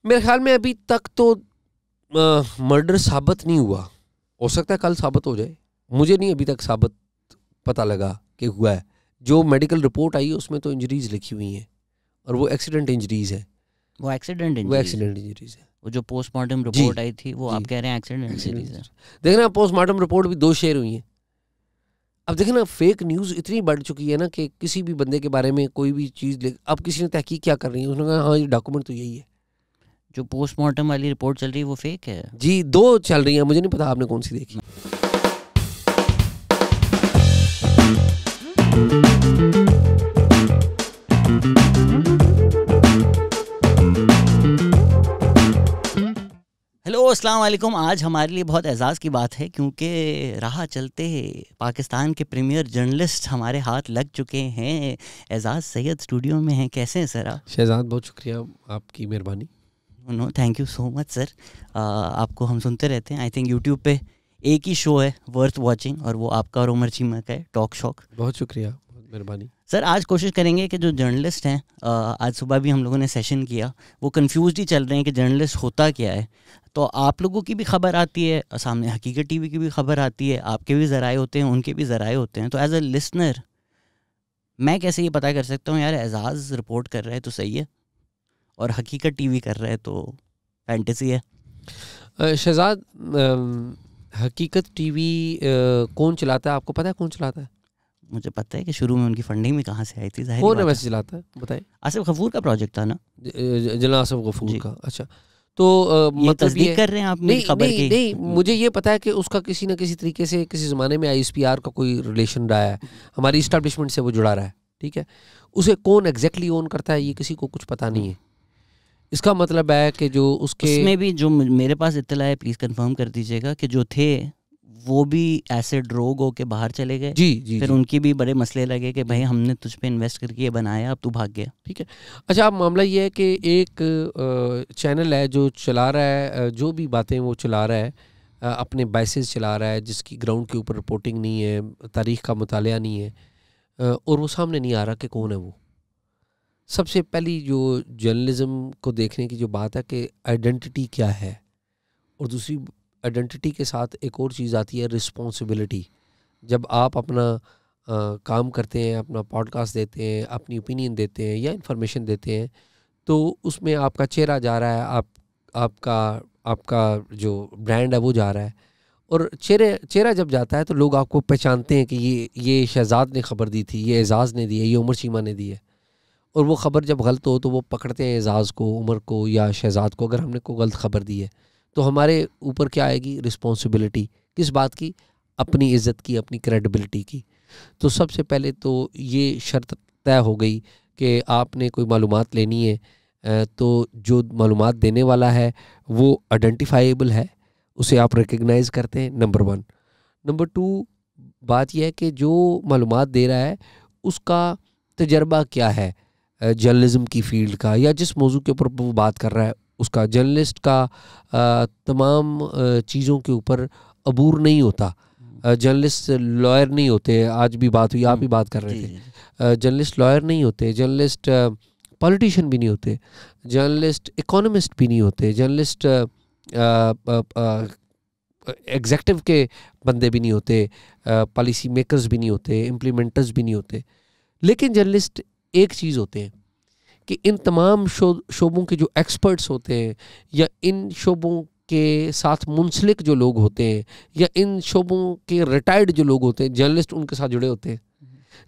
मेरे ख्याल में अभी तक तो मर्डर साबित नहीं हुआ, हो सकता है कल साबित हो जाए। मुझे नहीं अभी तक साबित पता लगा कि हुआ है। जो मेडिकल रिपोर्ट आई है उसमें तो इंजरीज लिखी हुई हैं और वो एक्सीडेंट इंजरीज है। वो एक्सीडेंट वो एक्सीडेंट इंजरीज है। वो जो पोस्टमार्टम रिपोर्ट आई थी वो आप कह रहे हैं एक्सीडेंट इंजरीज है। देखना पोस्टमार्टम रिपोर्ट भी 2 शेयर हुई है। अब देखें ना, फेक न्यूज़ इतनी बढ़ चुकी है ना कि किसी भी बंदे के बारे में कोई भी चीज़ अब किसी ने तहकीक क्या कर रही है, उसने कहा हाँ ये डॉक्यूमेंट तो यही है। जो पोस्टमार्टम वाली रिपोर्ट चल रही है वो फेक है जी, 2 चल रही हैं, मुझे नहीं पता आपने कौन सी देखी। हेलो अस्सलाम वालेकुम। आज हमारे लिए बहुत एजाज़ की बात है क्योंकि राह चलते पाकिस्तान के प्रीमियर जर्नलिस्ट हमारे हाथ लग चुके हैं। एजाज़ सैयद स्टूडियो में हैं। कैसे हैं सर आप? शहजाद बहुत शुक्रिया, आपकी मेहरबानी। No thank you so much sir. आपको हम सुनते रहते हैं। आई थिंक यूट्यूब पे एक ही शो है वर्थ वॉचिंग और वो आपका और उमर चीमा का है, टॉक शॉक। बहुत शुक्रिया, बहुत मेहरबानी सर। आज कोशिश करेंगे कि जो जर्नलिस्ट हैं, आज सुबह भी हम लोगों ने सेशन किया, वो कंफ्यूज ही चल रहे हैं कि जर्नलिस्ट होता क्या है। तो आप लोगों की भी खबर आती है सामने, हकीकत टीवी की भी खबर आती है, आपके भी ज़राए होते हैं, उनके भी ज़राए होते हैं। तो एज अ लिसनर मैं कैसे ये पता कर सकता हूँ यार एजाज़ रिपोर्ट कर रहा है तो सही है और हकीकत टीवी कर रहा है तो फैंटेसी है? शहजाद, हकीकत टीवी कौन चलाता है आपको पता है? कौन चलाता है? मुझे पता है कि शुरू में उनकी फंडिंग भी कहाँ से आई थी। कौन है वैसे चलाता है बताएं? आसिफ गफूर का प्रोजेक्ट था ना, जनाब आसिफ गफूर का। अच्छा, तो ये तस्दीक कर रहे हैं आप मेरी खबर की? नहीं, मुझे ये पता है कि उसका किसी न किसी तरीके से किसी ज़माने में ISPR का कोई रिलेशन रहा है, हमारी इस्टेब्लिशमेंट से वो जुड़ा रहा है। ठीक है, उसे कौन एग्जैक्टली ओन करता है ये किसी को कुछ पता नहीं है। इसका मतलब है कि जो उसमें भी जो मेरे पास इत्तला है, प्लीज़ कंफर्म कर दीजिएगा कि जो थे वो भी एसिड रोग हो के बार चले गए। जी। फिर उनकी भी बड़े मसले लगे कि भाई हमने तुझ पे इन्वेस्ट करके ये बनाया, अब तू भाग गया। ठीक है। अच्छा, अब मामला ये है कि एक चैनल है जो चला रहा है, जो भी बातें वो चला रहा है, अपने बाइसेस चला रहा है, जिसकी ग्राउंड के ऊपर रिपोर्टिंग नहीं है, तारीख़ का मुतालिया नहीं है, और वो सामने नहीं आ रहा कि कौन है वो। सबसे पहली जो जर्नलिज़्म को देखने की जो बात है कि आइडेंटिटी क्या है, और दूसरी आइडेंटिटी के साथ एक और चीज़ आती है रिस्पॉन्सिबिलिटी। जब आप अपना काम करते हैं, अपना पॉडकास्ट देते हैं, अपनी ओपिनियन देते हैं या इन्फॉर्मेशन देते हैं, तो उसमें आपका चेहरा जा रहा है, आपका जो ब्रांड है वो जा रहा है, और चेहरा जब जाता है तो लोग आपको पहचानते हैं कि ये शहजाद ने खबर दी थी, ये एजाज़ ने दी है, ये उमर चीमा ने दी है। और वो ख़बर जब गलत हो तो वो पकड़ते हैं एजाज़ को, उमर को या शहजाद को, अगर हमने कोई गलत खबर दी है तो हमारे ऊपर क्या आएगी? रिस्पॉन्सिबिलिटी। किस बात की? अपनी इज़्ज़त की, अपनी क्रेडिबिलिटी की। तो सबसे पहले तो ये शर्त तय हो गई कि आपने कोई मालूमात लेनी है, तो जो मालूमात देने वाला है वो आइडेंटिफाइबल है, उसे आप रिकग्नाइज़ करते हैं, नंबर 1। नंबर 2, बात यह है कि जो मालूमात दे रहा है उसका तजर्बा क्या है जर्नलिज़्म की फ़ील्ड का, या जिस मौजू के ऊपर वो बात कर रहा है उसका। जर्नलिस्ट का तमाम चीज़ों के ऊपर अबूर नहीं होता। जर्नलिस्ट लॉयर नहीं होते, आज भी बात हुई, आप ही बात कर रहे थे। जर्नलिस्ट लॉयर नहीं होते, जर्नलिस्ट पॉलिटिशियन भी नहीं होते, जर्नलिस्ट इकोनॉमिस्ट भी नहीं होते, जर्नलिस्ट एग्जेक्टिव के बंदे भी नहीं होते, पॉलिसी मेकर्स भी नहीं होते, इम्प्लीमेंटर्स भी नहीं होते। लेकिन जर्नलिस्ट एक चीज़ होते हैं कि इन तमाम शोबों के जो एक्सपर्ट्स होते हैं, या इन शोबों के साथ मुंसलिक जो लोग होते हैं, या इन शोबों के रिटायर्ड जो लोग होते हैं, जर्नलिस्ट उनके साथ जुड़े होते हैं।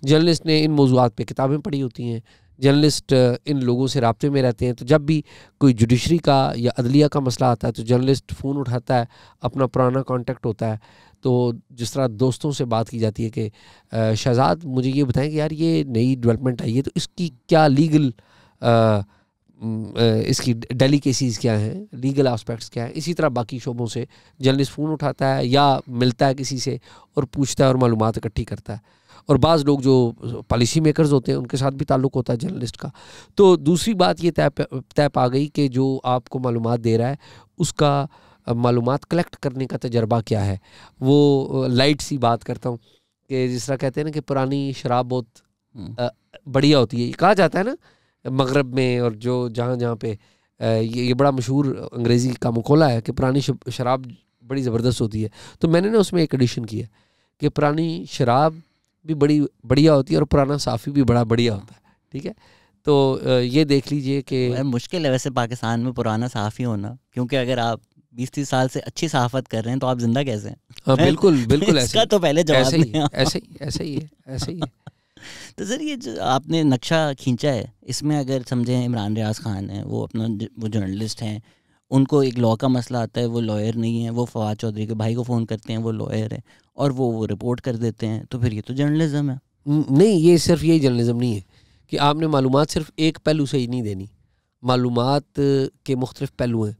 जर्नलिस्ट ने इन मौज़ूआत पे किताबें पढ़ी होती हैं, जर्नलिस्ट इन लोगों से राब्ते में रहते हैं। तो जब भी कोई जुडिशरी का या अदलिया का मसला आता है तो जर्नलिस्ट फ़ोन उठाता है, अपना पुराना कॉन्टेक्ट होता है। तो जिस तरह दोस्तों से बात की जाती है कि शहजाद मुझे ये बताएं कि यार ये नई डेवलपमेंट आई है तो इसकी क्या लीगल इसकी डेलिकेसीज़ क्या हैं, लीगल एस्पेक्ट्स क्या हैं। इसी तरह बाकी शोबों से जर्नलिस्ट फ़ोन उठाता है या मिलता है किसी से और पूछता है और मालूमात इकट्ठी करता है। और बाज़ लोग जो पॉलिसी मेकर्स होते हैं उनके साथ भी ताल्लुक़ होता है जर्नलिस्ट का। तो दूसरी बात ये तय पा गई कि जो आपको मालूमात दे रहा है उसका मालूमात कलेक्ट करने का तजर्बा क्या है। वो लाइट सी बात करता हूँ कि जिस तरह कहते हैं ना कि पुरानी शराब बहुत बढ़िया होती है, कहा जाता है ना मगरब में, और जो जहाँ पे ये बड़ा मशहूर अंग्रेज़ी का मकौला है कि पुरानी शराब बड़ी ज़बरदस्त होती है। तो मैंने ना उसमें एक एडिशन किया कि पुरानी शराब भी बड़ी बढ़िया होती है और पुराना साफ़ी भी बड़ा बढ़िया होता है। ठीक है, तो ये देख लीजिए कि मुश्किल है वैसे पाकिस्तान में पुराना साफ़ी होना, क्योंकि अगर आप 20-30 साल से अच्छी सहाफ़त कर रहे हैं तो आप जिंदा कैसे हैं? हाँ बिल्कुल बिल्कुल इसका तो पहले जवाब ऐसे नहीं। ही है। तो सर ये जो आपने नक्शा खींचा है, इसमें अगर समझें इमरान रियाज खान है, वो अपना वो जर्नलिस्ट हैं, उनको एक लॉ का मसला आता है, वो लॉयर नहीं है, वो फवाद चौधरी के भाई को फ़ोन करते हैं, वो लॉयर है, और वो रिपोर्ट कर देते हैं, तो फिर ये तो जर्नलिज्म है। नहीं, ये सिर्फ यही जर्नलिज्म नहीं है कि आपने मालूमात सिर्फ एक पहलू से ही नहीं देनी। मालूमात के मुख्तलिफ पहलू हैं।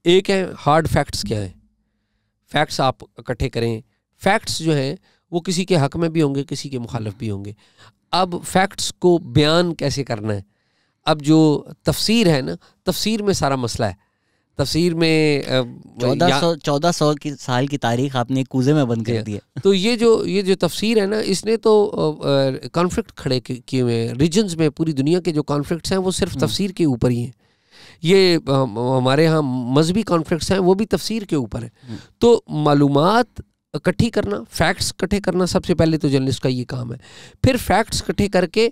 एक है हार्ड फैक्ट्स क्या है, फैक्ट्स आप इकट्ठे करें। फैक्ट्स जो हैं वो किसी के हक में भी होंगे, किसी के मुखालिफ भी होंगे। अब फैक्ट्स को बयान कैसे करना है, अब जो तफसीर है ना, तफसीर में सारा मसला है। तफसीर में 1400 की साल की तारीख आपने एक कूजे में बंद कर दी है। तो ये जो तफसीर है ना, इसने तो कॉन्फ्लिक्ट खड़े किए हुए हैं रीजन्स में। पूरी दुनिया के जो कॉन्फ्लिक्ट्स हैं वो सिर्फ तफसीर के ऊपर ही हैं। ये हमारे यहाँ मजहबी कॉन्फ्लिक्ट्स हैं वो भी तफसीर के ऊपर है। तो मालूमात इकट्ठी करना, फैक्ट्स इकट्ठे करना सबसे पहले तो जर्नलिस्ट का ये काम है। फिर फैक्ट्स इकट्ठे करके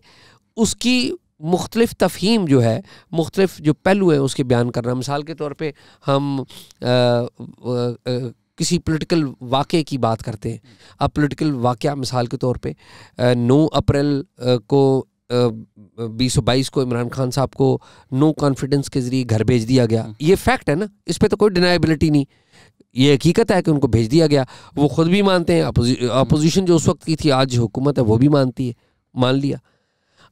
उसकी मुख्तलिफ तफहीम जो है, मुख्तलिफ जो पहलू है उसके बयान करना। मिसाल के तौर पे हम किसी पॉलिटिकल वाक़े की बात करते हैं। अब पॉलिटिकल वाक़या मिसाल के तौर पे 9 अप्रैल को 2022 को इमरान खान साहब को नो कॉन्फिडेंस के ज़रिए घर भेज दिया गया। ये फैक्ट है ना, इस पे तो कोई डिनाइबिलिटी नहीं, ये हकीकत है कि उनको भेज दिया गया। वो खुद भी मानते हैं, अपोजिशन जो उस वक्त की थी, आज हुकूमत है वो भी मानती है, मान लिया।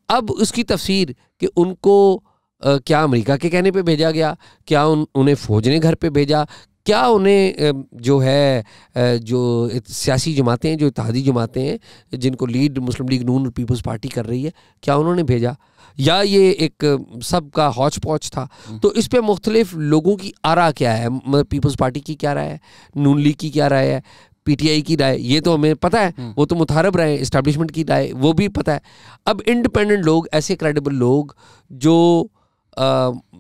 अब उसकी तफसीर कि उनको क्या अमेरिका के कहने पे भेजा गया, क्या उन्हें फ़ौज ने घर पे भेजा, क्या उन्हें जो है जो सियासी जमातें हैं, जो इत्तेहादी जमातें हैं जिनको लीड मुस्लिम लीग नून और पीपल्स पार्टी कर रही है, क्या उन्होंने भेजा, या ये एक सब का हौच पौच था। तो इस पे मुख्तलिफ लोगों की आरा क्या है, मतलब पीपल्स पार्टी की क्या राय है, नून लीग की क्या राय है, पीटीआई की राय, ये तो हमें पता है, वो तो मुतारब रहे। इस्टेब्लिशमेंट की राय वो भी पता है। अब इंडिपेंडेंट लोग, ऐसे क्रेडिबल लोग जो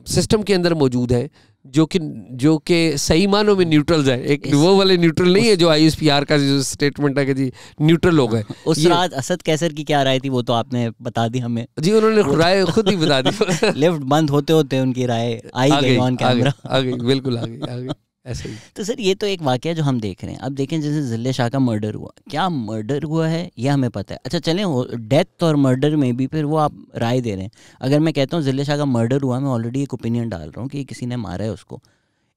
सिस्टम के अंदर मौजूद हैं, जो कि सही मानों में न्यूट्रल्स है, एक वो वाले न्यूट्रल नहीं है जो ISPR का जो स्टेटमेंट है कि जी न्यूट्रल लोग हैं। उस रात असद कैसर की क्या राय थी वो तो आपने बता दी हमें जी, उन्होंने राय खुद ही बता दी। लिफ्ट बंद होते होते उनकी राय आ गई ऑन कैमरा, आ गई, बिल्कुल आ गई ऐसे ही। तो सर ये तो एक वाकया जो हम देख रहे हैं। अब देखें जैसे ज़िले शाह का मर्डर हुआ, क्या मर्डर हुआ है ये हमें पता है, अच्छा चलें डेथ और मर्डर में भी फिर वो आप राय दे रहे हैं। अगर मैं कहता हूँ ज़िले शाह का मर्डर हुआ, मैं ऑलरेडी एक ओपिनियन डाल रहा हूँ कि किसी ने मारा है उसको।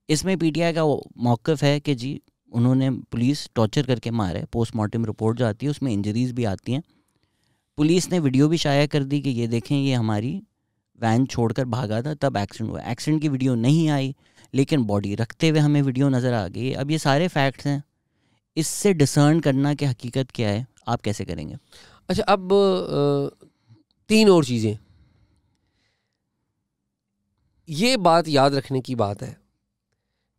इसमें PTI का मौक़िफ़ है कि जी उन्होंने पुलिस टॉर्चर करके मारा है। पोस्टमार्टम रिपोर्ट जो आती है उसमें इंजरीज़ भी आती हैं। पुलिस ने वीडियो भी शाया कर दी कि ये देखें ये हमारी वैन छोड़कर भागा था तब एक्सीडेंट हुआ। एक्सीडेंट की वीडियो नहीं आई लेकिन बॉडी रखते हुए हमें वीडियो नज़र आ गई। अब ये सारे फैक्ट्स हैं, इससे डिसर्न करना कि हकीकत क्या है आप कैसे करेंगे? अच्छा, अब 3 और चीज़ें, ये बात याद रखने की बात है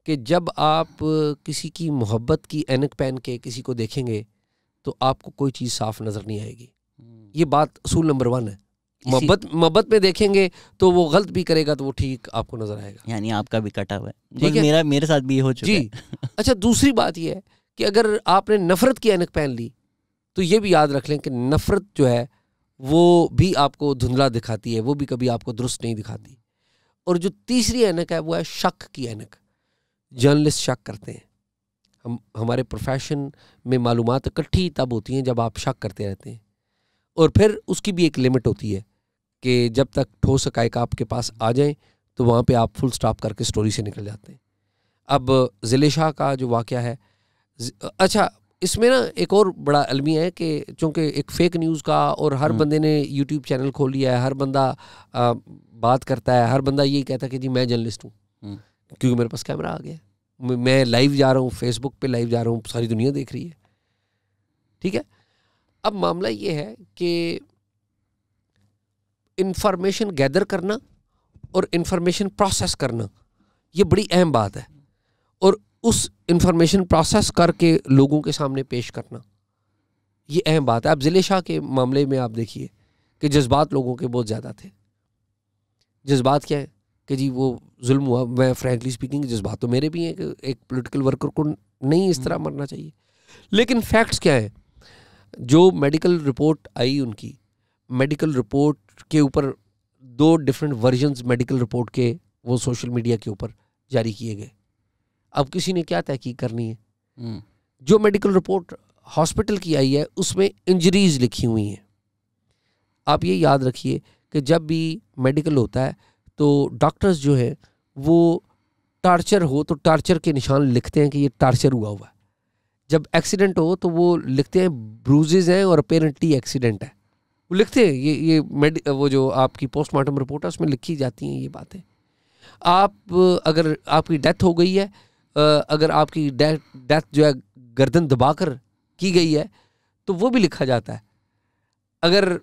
कि जब आप किसी की मोहब्बत की ऐनक पहन के किसी को देखेंगे तो आपको कोई चीज़ साफ नज़र नहीं आएगी। ये बात असूल नंबर 1 है। मोहब्बत में देखेंगे तो वो गलत भी करेगा तो वो ठीक आपको नजर आएगा। यानी आपका भी कटा हुआ है। ठीक है, मेरे साथ भी ये हो चुका है। अच्छा, दूसरी बात ये है कि अगर आपने नफरत की ऐनक पहन ली तो ये भी याद रख लें कि नफरत जो है वो भी आपको धुंधला दिखाती है, वो भी कभी आपको दुरुस्त नहीं दिखाती। और जो तीसरी ऐनक है वो है शक की ऐनक। जर्नलिस्ट शक करते हैं। हमारे प्रोफेशन में मालूमात इकट्ठी तब होती हैं जब आप शक करते रहते हैं, और फिर उसकी भी एक लिमिट होती है कि जब तक ठोस हक़ाइक़ आपके पास आ जाएं तो वहाँ पे आप फुल स्टॉप करके स्टोरी से निकल जाते हैं। अब ज़िले शाह का जो वाक़या है, अच्छा इसमें ना एक और बड़ा अलमिया है कि चूँकि एक फ़ेक न्यूज़ का, और हर बंदे ने यूट्यूब चैनल खोल लिया है, हर बंदा बात करता है, हर बंदा यही कहता है कि जी मैं जर्नलिस्ट हूँ क्योंकि मेरे पास कैमरा आ गया, मैं लाइव जा रहा हूँ, फेसबुक पे लाइव जा रहा हूँ, सारी दुनिया देख रही है। ठीक है, अब मामला ये है कि इंफॉर्मेशन गैदर करना और इंफॉर्मेशन प्रोसेस करना ये बड़ी अहम बात है, और उस इंफॉर्मेशन प्रोसेस करके लोगों के सामने पेश करना ये अहम बात है। अब ज़िले शाह के मामले में आप देखिए कि जज्बात लोगों के बहुत ज़्यादा थे। जज्बात क्या है? कि जी वो जुल्म हुआ। मैं फ्रैंकली स्पीकिंग जज्बात तो मेरे भी हैं कि एक पॉलिटिकल वर्कर को नहीं इस तरह मरना चाहिए, लेकिन फैक्ट्स क्या है? जो मेडिकल रिपोर्ट आई उनकी, मेडिकल रिपोर्ट के ऊपर 2 डिफरेंट वर्जन्स मेडिकल रिपोर्ट के वो सोशल मीडिया के ऊपर जारी किए गए। अब किसी ने क्या तहकीक करनी है? जो मेडिकल रिपोर्ट हॉस्पिटल की आई है उसमें इंजरीज लिखी हुई हैं। आप ये याद रखिए कि जब भी मेडिकल होता है तो डॉक्टर्स जो है वो टार्चर हो तो टार्चर के निशान लिखते हैं कि ये टार्चर हुआ है। जब एक्सीडेंट हो तो वो लिखते हैं ब्रूजेज हैं और अपेरेंटली एक्सीडेंट है, वो लिखते हैं। ये वो जो आपकी पोस्टमार्टम रिपोर्ट है उसमें लिखी जाती हैं ये बातें। आप अगर आपकी डेथ हो गई है, अगर आपकी डेथ जो है गर्दन दबाकर की गई है तो वो भी लिखा जाता है। अगर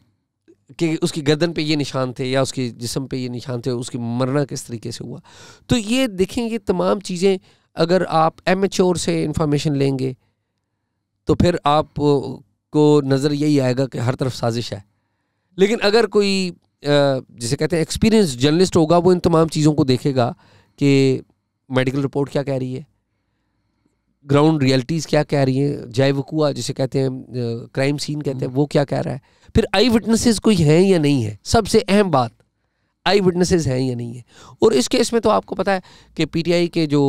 कि उसकी गर्दन पे ये निशान थे या उसके जिस्म पे ये निशान थे, उसकी मरना किस तरीके से हुआ। तो ये देखें, ये तमाम चीज़ें अगर आप एमेच्योर से इंफॉर्मेशन लेंगे तो फिर आप को नज़र यही आएगा कि हर तरफ साजिश है। लेकिन अगर कोई जिसे कहते हैं एक्सपीरियंस जर्नलिस्ट होगा, वो इन तमाम चीज़ों को देखेगा कि मेडिकल रिपोर्ट क्या कह रही है, ग्राउंड रियलिटीज़ क्या कह रही हैं, जाए वकूआ जिसे कहते हैं क्राइम सीन कहते हैं वो क्या कह रहा है, फिर आई विटनेसेस कोई हैं या नहीं है। सबसे अहम बात, आई विटनेसेस हैं या नहीं है। और इस केस में तो आपको पता है कि पीटीआई के जो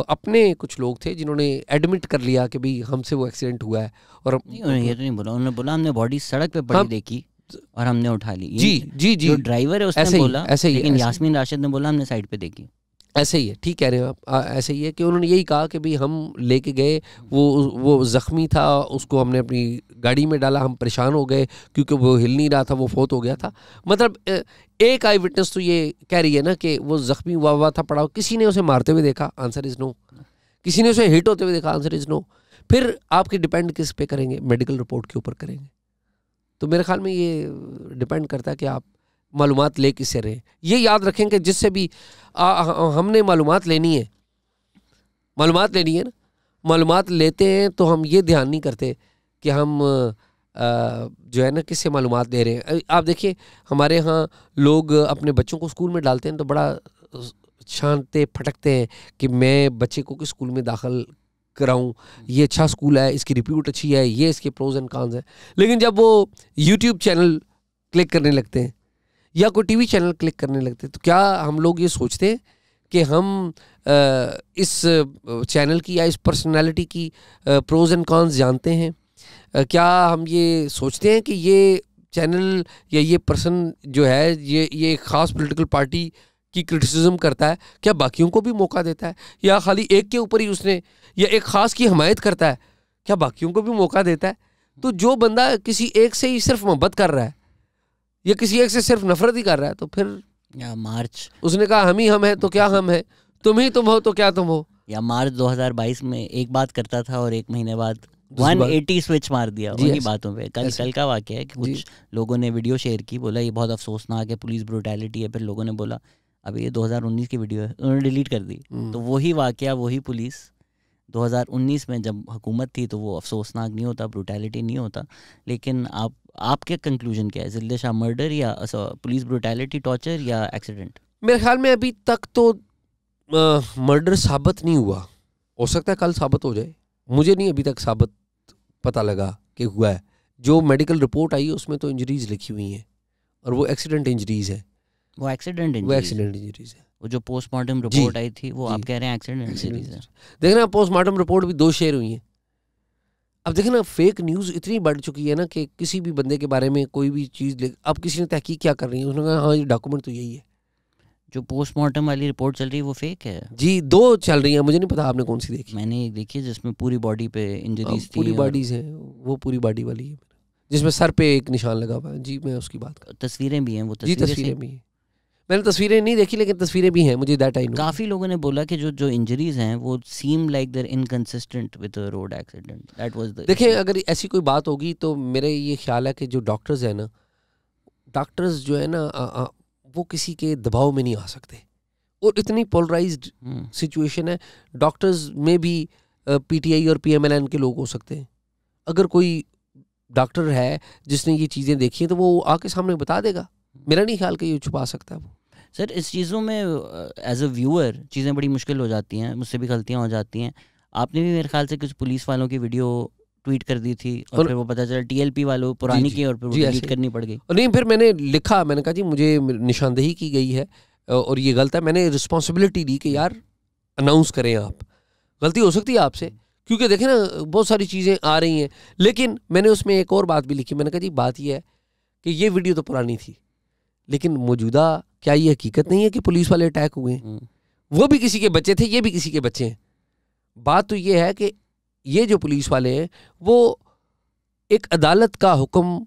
अपने कुछ लोग थे जिन्होंने एडमिट कर लिया कि भाई हमसे वो एक्सीडेंट हुआ है। और ये तो नहीं बोला, उन्होंने बोला हमने बॉडी सड़क पे पड़ी देखी और हमने उठा ली। जी, जो ड्राइवर है उसने बोला, ऐसे ही, लेकिन यास्मीन राशिद ने बोला हमने साइड पे देखी। ऐसे ही है, ठीक कह रहे हैं आप। ऐसे ही है कि उन्होंने यही कहा कि भाई हम लेके गए, वो ज़ख्मी था, उसको हमने अपनी गाड़ी में डाला, हम परेशान हो गए क्योंकि वो हिल नहीं रहा था, वो फोत हो गया था। मतलब एक आई विटनेस तो ये कह रही है ना कि वो ज़ख्मी हुआ था पड़ा। किसी ने उसे मारते हुए देखा? Answer is no. किसी ने उसे हिट होते हुए देखा? Answer is no. फिर आपके डिपेंड किस पे करेंगे? मेडिकल रिपोर्ट के ऊपर करेंगे। तो मेरे ख्याल में ये डिपेंड करता है कि आप मालूमात ले किससे रहे। ये याद रखें कि जिससे भी हमने मालूमात लेनी है ना, मालूमात लेते हैं तो हम ये ध्यान नहीं करते कि हम जो है ना किससे मालूमात ले रहे हैं। आप देखिए हमारे यहाँ लोग अपने बच्चों को स्कूल में डालते हैं तो बड़ा छानते फटकते हैं कि मैं बच्चे को किस स्कूल में दाखिल कराऊं, ये अच्छा स्कूल है, इसकी रिप्यूट अच्छी है, ये इसके प्रोज एंड कॉन्स हैं। लेकिन जब वो यूट्यूब चैनल क्लिक करने लगते हैं या कोई टीवी चैनल क्लिक करने लगते हैं तो क्या हम लोग ये सोचते हैं कि हम इस चैनल की या इस पर्सनालिटी की प्रोज एंड कॉन्स जानते हैं? क्या हम ये सोचते हैं कि ये चैनल या ये पर्सन जो है ये एक ख़ास पॉलिटिकल पार्टी की क्रिटिसिज्म करता है, क्या बाकियों को भी मौका देता है? या खाली एक के ऊपर ही उसने, या एक ख़ास की हमायत करता है, क्या बाकियों को भी मौका देता है? तो जो बंदा किसी एक से ही सिर्फ मोहब्बत कर रहा है या किसी एक से सिर्फ नफरत ही कर रहा है तो फिर या मार्च उसने कहा हम ही हम हैं तो क्या हम हैं, तुम ही तुम हो तो क्या तुम हो। या मार्च 2022 में एक बात करता था और एक महीने बाद 180 स्विच मार दिया उन्हीं बातों पे। कल का वाकया है कि कुछ लोगों ने वीडियो शेयर की, बोला ये बहुत अफसोसनाक है, पुलिस ब्रूटैलिटी है। फिर लोगों ने बोला अभी ये 2019 की वीडियो है, उन्होंने डिलीट कर दी। तो वही वाकया, वही पुलिस 2019 में जब हुकूमत थी तो वो अफसोसनाक नहीं होता, ब्रूटैलिटी नहीं होता। लेकिन आपके कंक्लूजन क्या है? जिल्दे शाह मर्डर या पुलिस ब्रूटैलिटी, टॉर्चर या एक्सीडेंट? मेरे ख्याल में अभी तक तो मर्डर साबित नहीं हुआ। हो सकता है कल साबित हो जाए, मुझे नहीं अभी तक साबित पता लगा कि हुआ है। जो मेडिकल रिपोर्ट आई है उसमें तो इंजरीज लिखी हुई हैं और वो एक्सीडेंट इंजरीज है। वो एक्सीडेंट इंजरीज है। वो जो पोस्टमार्टम रिपोर्ट आई थी वो आप कह रहे हैं एक्सीडेंट इंजरीज है। देखना पोस्टमार्टम रिपोर्ट भी 2 शेयर हुई हैं। अब देखना फेक न्यूज़ इतनी बढ़ चुकी है ना कि किसी भी बंदे के बारे में कोई भी चीज़ अब किसी ने तहकीक क्या कर रही है, उसने कहा हाँ ये डॉक्यूमेंट तो यही है। जो पोस्टमार्टम वाली रिपोर्ट चल रही है वो फेक है जी। 2 चल रही हैं, मुझे नहीं पता आपने कौन सी देखी। मैंने एक देखी जिसमें पूरी बॉडी पे इंजरीज थी। पूरी बॉडीज हैं, वो पूरी बॉडी वाली है जिसमें सर पे एक निशान लगा हुआ है। जी मैं उसकी बात कर। तस्वीरें भी हैं वो? तस्वीरें भी हैं। मैंने तस्वीरें नहीं देखी लेकिन तस्वीरें भी हैं, मुझे दैट आई नो। काफ़ी लोगों ने बोला कि जो इंजरीज हैं वो seem like they're inconsistent with the road accident, that was the. देखिए अगर ऐसी कोई बात होगी तो मेरे ये ख्याल है कि जो डॉक्टर्स हैं ना, डॉक्टर्स जो है ना वो किसी के दबाव में नहीं आ सकते। और इतनी पोलराइज्ड सिचुएशन है, डॉक्टर्स में भी पीटीआई और पीएमएलएन के लोग हो सकते हैं। अगर कोई डॉक्टर है जिसने ये चीज़ें देखी हैं तो वो आके सामने बता देगा। मेरा नहीं ख्याल कि ये छुपा सकता है वो। सर इस चीज़ों में एज अ व्यूअर चीज़ें बड़ी मुश्किल हो जाती हैं, मुझसे भी गलतियाँ हो जाती हैं। आपने भी मेरे ख्याल से कुछ पुलिस वालों की वीडियो ट्वीट कर दी थी और फिर वो पता चला TLP वालों पुरानी की और फिर वो डिलीट करनी पड़ गई। नहीं, फिर मैंने लिखा, मैंने कहा जी मुझे निशानदेही की गई है और ये गलत है। मैंने रिस्पॉन्सिबिलिटी दी कि यार अनाउंस करें, आप गलती हो सकती है आपसे, क्योंकि देखें ना बहुत सारी चीज़ें आ रही हैं। लेकिन मैंने उसमें एक और बात भी लिखी, मैंने कहा जी बात ये है कि ये वीडियो तो पुरानी थी, लेकिन मौजूदा क्या ये हकीकत नहीं है कि पुलिस वाले अटैक हुए हैं? वो भी किसी के बच्चे थे, ये भी किसी के बच्चे हैं। बात तो ये है कि ये जो पुलिस वाले हैं वो एक अदालत का हुक्म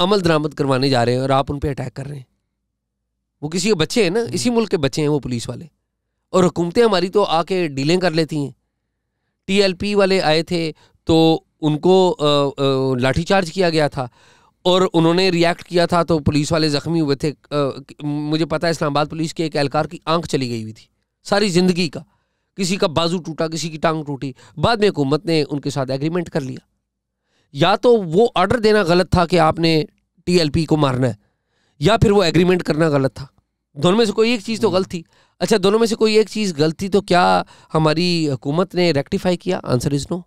अमल दरामद करवाने जा रहे हैं और आप उन पे अटैक कर रहे हैं। वो किसी के बच्चे हैं ना, इसी मुल्क के बच्चे हैं वो पुलिस वाले, और हुकूमतें हमारी तो आके डीलें कर लेती हैं। TLP वाले आए थे तो उनको लाठीचार्ज किया गया था और उन्होंने रिएक्ट किया था तो पुलिस वाले ज़ख्मी हुए थे। मुझे पता है इस्लामाबाद पुलिस के एक एहलकार की आंख चली गई हुई थी सारी ज़िंदगी का, किसी का बाजू टूटा, किसी की टांग टूटी। बाद में हुकूमत ने उनके साथ एग्रीमेंट कर लिया। या तो वो ऑर्डर देना गलत था कि आपने TLP को मारना है, या फिर वो एग्रीमेंट करना गलत था। दोनों में से कोई एक चीज़ तो गलत थी। अच्छा, दोनों में से कोई एक चीज़ गलत थी तो क्या हमारी हुकूमत ने रेक्टिफाई किया? Answer is no.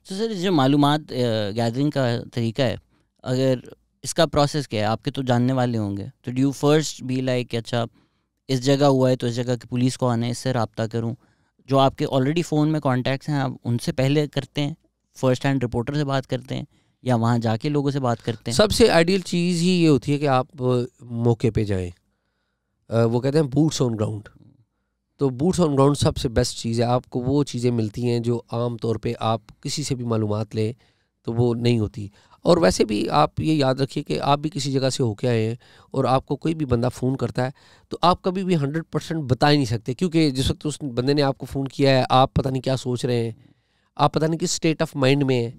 तो सर जो मालूमात गैदरिंग का तरीका है, अगर इसका प्रोसेस क्या है, आपके तो जानने वाले होंगे, तो do you first be like अच्छा इस जगह हुआ है तो इस जगह की पुलिस को आना है, इससे रब्ता करूं? जो आपके ऑलरेडी फ़ोन में कॉन्टैक्ट्स हैं आप उनसे पहले करते हैं, फर्स्ट हैंड रिपोर्टर से बात करते हैं, या वहाँ जाके लोगों से बात करते हैं? सबसे आइडियल चीज़ ही ये होती है कि आप मौके पे जाएं। वो कहते हैं बूट्स ऑन ग्राउंड। तो बूट्स ऑन ग्राउंड सबसे बेस्ट चीज़ है। आपको वो चीज़ें मिलती हैं जो आम तौर पे आप किसी से भी मालूमात लें तो वो नहीं होती। और वैसे भी आप ये याद रखिए कि आप भी किसी जगह से होके आए हैं और आपको कोई भी बंदा फ़ोन करता है तो आप कभी भी 100% बता ही नहीं सकते, क्योंकि जिस वक्त उस बंदे ने आपको फ़ोन किया है आप पता नहीं क्या सोच रहे हैं, आप पता नहीं किस स्टेट ऑफ माइंड में है,